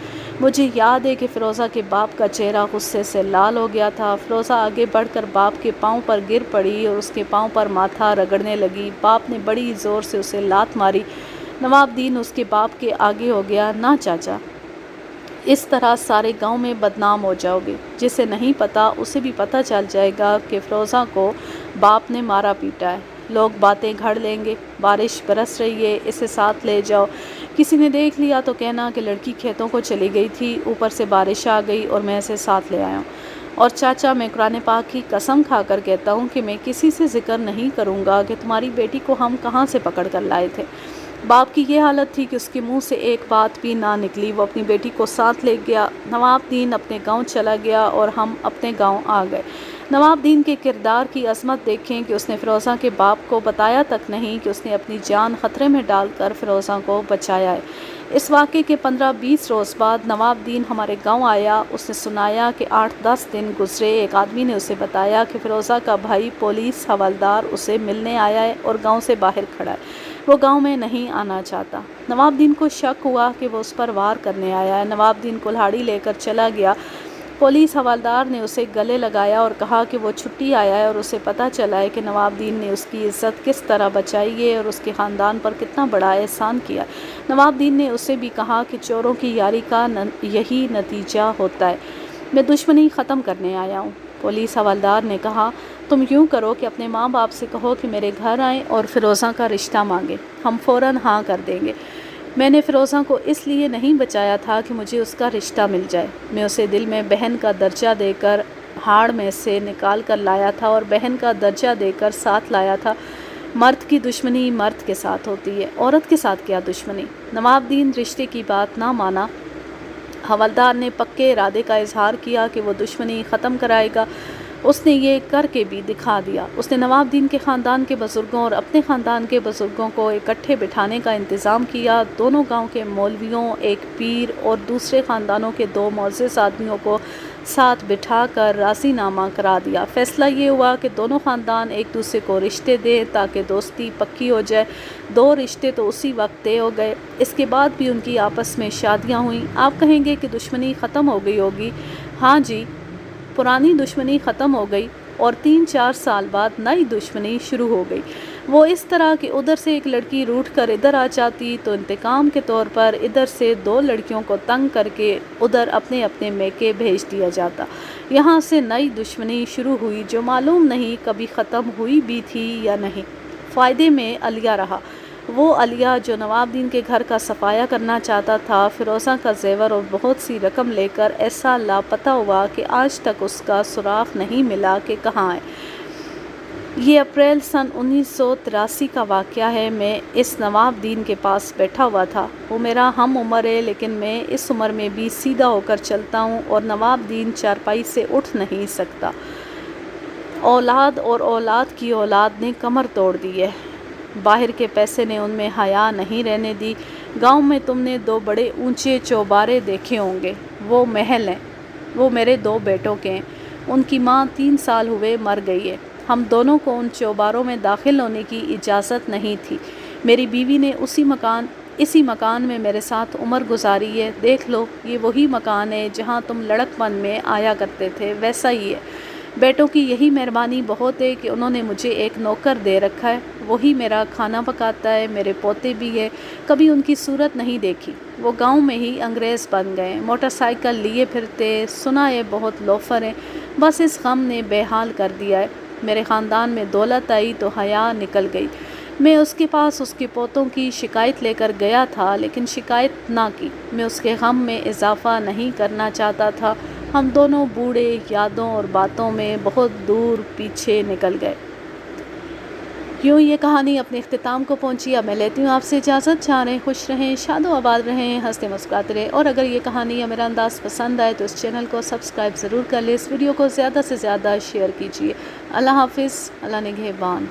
A: مجھے یاد ہے کہ فیروزہ کے باپ کا چہرہ غصے سے لال ہو گیا تھا۔ فیروزہ آگے بڑھ کر باپ کے پاؤں پر گر پڑی اور اس کے پاؤں پر ماتھا رگڑنے لگی۔ باپ نے بڑی زور سے اسے لات ماری۔ نواب دین اس کے باپ کے آگے ہو گیا، نہ چاچا، اس طرح سارے گاؤں میں بدنام ہو جاؤ گے۔ جسے نہیں پتا اسے بھی پتہ چل جائے گا کہ فیروزہ کو باپ نے مارا پیٹا ہے۔ لوگ باتیں گھڑ لیں گے، بارش برس رہی ہے، اسے ساتھ لے جاؤ۔ کسی نے دیکھ لیا تو کہنا کہ لڑکی کھیتوں کو چلی گئی تھی، اوپر سے بارش آ گئی اور میں اسے ساتھ لے آیا ہوں۔ اور چاچا، میں قرآن پاک کی قسم کھا کر کہتا ہوں کہ میں کسی سے ذکر نہیں کروں گا کہ تمہاری بیٹی کو ہم کہاں سے پکڑ کر لائے تھے۔ باپ کی یہ حالت تھی کہ اس کے منہ سے ایک بات بھی نہ نکلی۔ وہ اپنی بیٹی کو ساتھ لے گیا۔ نواب دین اپنے گاؤں چلا گیا اور ہم اپنے گاؤں آ گئے۔ نواب دین کے کردار کی عظمت دیکھیں کہ اس نے فیروزہ کے باپ کو بتایا تک نہیں کہ اس نے اپنی جان خطرے میں ڈال کر فیروزہ کو بچایا ہے۔ اس واقعے کے 15-20 روز بعد نواب دین ہمارے گاؤں آیا۔ اس نے سنایا کہ 8-10 دن گزرے۔ ایک آدمی نے اسے بتایا کہ فیروزہ کا بھائی پولیس حوالدار اسے ملنے آیا ہے اور گاؤں سے باہر کھڑا ہے، وہ گاؤں میں نہیں آنا چاہتا۔ نواب دین کو شک ہوا کہ وہ اس پر وار کرنے آیا ہے۔ نواب دین کلہاڑی لے کر چلا گیا۔ پولیس حوالدار نے اسے گلے لگایا اور کہا کہ وہ چھٹی آیا ہے اور اسے پتہ چلا ہے کہ نواب دین نے اس کی عزت کس طرح بچائی ہے اور اس کے خاندان پر کتنا بڑا احسان کیا ہے۔ نواب دین نے اسے بھی کہا کہ چوروں کی یاری کا یہی نتیجہ ہوتا ہے، میں دشمنی ختم کرنے آیا ہوں۔ پولیس حوالدار نے کہا، تم یوں کرو کہ اپنے ماں باپ سے کہو کہ میرے گھر آئیں اور فیروزہ کا رشتہ مانگیں، ہم فوراً ہاں کر دیں گے۔ میں نے فیروزہ کو اس لیے نہیں بچایا تھا کہ مجھے اس کا رشتہ مل جائے، میں اسے دل میں بہن کا درجہ دے کر ہاڑ میں سے نکال کر لایا تھا اور بہن کا درجہ دے کر ساتھ لایا تھا۔ مرد کی دشمنی مرد کے ساتھ ہوتی ہے، عورت کے ساتھ کیا دشمنی؟ نواب دین رشتے کی بات نہ مانا۔ حوالدار نے پکے ارادے کا اظہار کیا کہ وہ دشمنی ختم کرائے گا۔ اس نے یہ کر کے بھی دکھا دیا۔ اس نے نواب دین کے خاندان کے بزرگوں اور اپنے خاندان کے بزرگوں کو اکٹھے بٹھانے کا انتظام کیا۔ دونوں گاؤں کے مولویوں، ایک پیر اور دوسرے خاندانوں کے 2 معزز آدمیوں کو ساتھ بٹھا کر راضی نامہ کرا دیا۔ فیصلہ یہ ہوا کہ دونوں خاندان ایک دوسرے کو رشتے دیں تاکہ دوستی پکی ہو جائے۔ 2 رشتے تو اسی وقت طے ہو گئے۔ اس کے بعد بھی ان کی آپس میں شادیاں ہوئیں۔ آپ کہیں گے کہ دشمنی ختم ہو گئی ہوگی۔ ہاں جی، پرانی دشمنی ختم ہو گئی اور 3-4 سال بعد نئی دشمنی شروع ہو گئی۔ وہ اس طرح کہ ادھر سے ایک لڑکی روٹھ کر ادھر آ جاتی تو انتقام کے طور پر ادھر سے 2 لڑکیوں کو تنگ کر کے ادھر اپنے اپنے میکے بھیج دیا جاتا۔ یہاں سے نئی دشمنی شروع ہوئی جو معلوم نہیں کبھی ختم ہوئی بھی تھی یا نہیں۔ فائدے میں علیہ رہا، وہ علیہ جو نواب دین کے گھر کا صفایا کرنا چاہتا تھا۔ فیروزہ کا زیور اور بہت سی رقم لے کر ایسا لاپتہ ہوا کہ آج تک اس کا سراغ نہیں ملا کہ کہاں ہے۔ یہ اپریل سن 1983 کا واقعہ ہے۔ میں اس نواب دین کے پاس بیٹھا ہوا تھا۔ وہ میرا ہم عمر ہے، لیکن میں اس عمر میں بھی سیدھا ہو کر چلتا ہوں اور نواب دین چارپائی سے اٹھ نہیں سکتا۔ اولاد اور اولاد کی اولاد نے کمر توڑ دی ہے۔ باہر کے پیسے نے ان میں حیا نہیں رہنے دی۔ گاؤں میں تم نے 2 بڑے اونچے چوبارے دیکھے ہوں گے، وہ محل ہیں، وہ میرے 2 بیٹوں کے ہیں۔ ان کی ماں 3 سال ہوئے مر گئی ہے۔ ہم دونوں کو ان چوباروں میں داخل ہونے کی اجازت نہیں تھی۔ میری بیوی نے اسی مکان میں میرے ساتھ عمر گزاری ہے۔ دیکھ لو، یہ وہی مکان ہے جہاں تم لڑک پن میں آیا کرتے تھے، ویسا ہی ہے۔ بیٹوں کی یہی مہربانی بہت ہے کہ انہوں نے مجھے ایک نوکر دے رکھا ہے، وہی میرا کھانا پکاتا ہے۔ میرے پوتے بھی ہے، کبھی ان کی صورت نہیں دیکھی۔ وہ گاؤں میں ہی انگریز بن گئے، موٹر سائیکل لیے پھرتے، سنا ہے بہت لوفر ہیں۔ بس اس غم نے بے حال کر دیا ہے۔ میرے خاندان میں دولت آئی تو حیا نکل گئی۔ میں اس کے پاس اس کے پوتوں کی شکایت لے کر گیا تھا، لیکن شکایت نہ کی۔ میں اس کے غم میں اضافہ نہیں کرنا چاہتا تھا۔ ہم دونوں بوڑھے یادوں اور باتوں میں بہت دور پیچھے نکل گئے۔ یوں یہ کہانی اپنے اختتام کو پہنچی۔ اب میں لیتی ہوں آپ سے اجازت۔ جا رہیں، خوش رہیں، شاد و آباد رہیں، ہنستے مسکراتے رہیں۔ اور اگر یہ کہانی یا میرا انداز پسند آئے تو اس چینل کو سبسکرائب ضرور کر لیں، اس ویڈیو کو زیادہ سے زیادہ شیئر کیجیے۔ اللہ حافظ، اللہ نگہبان۔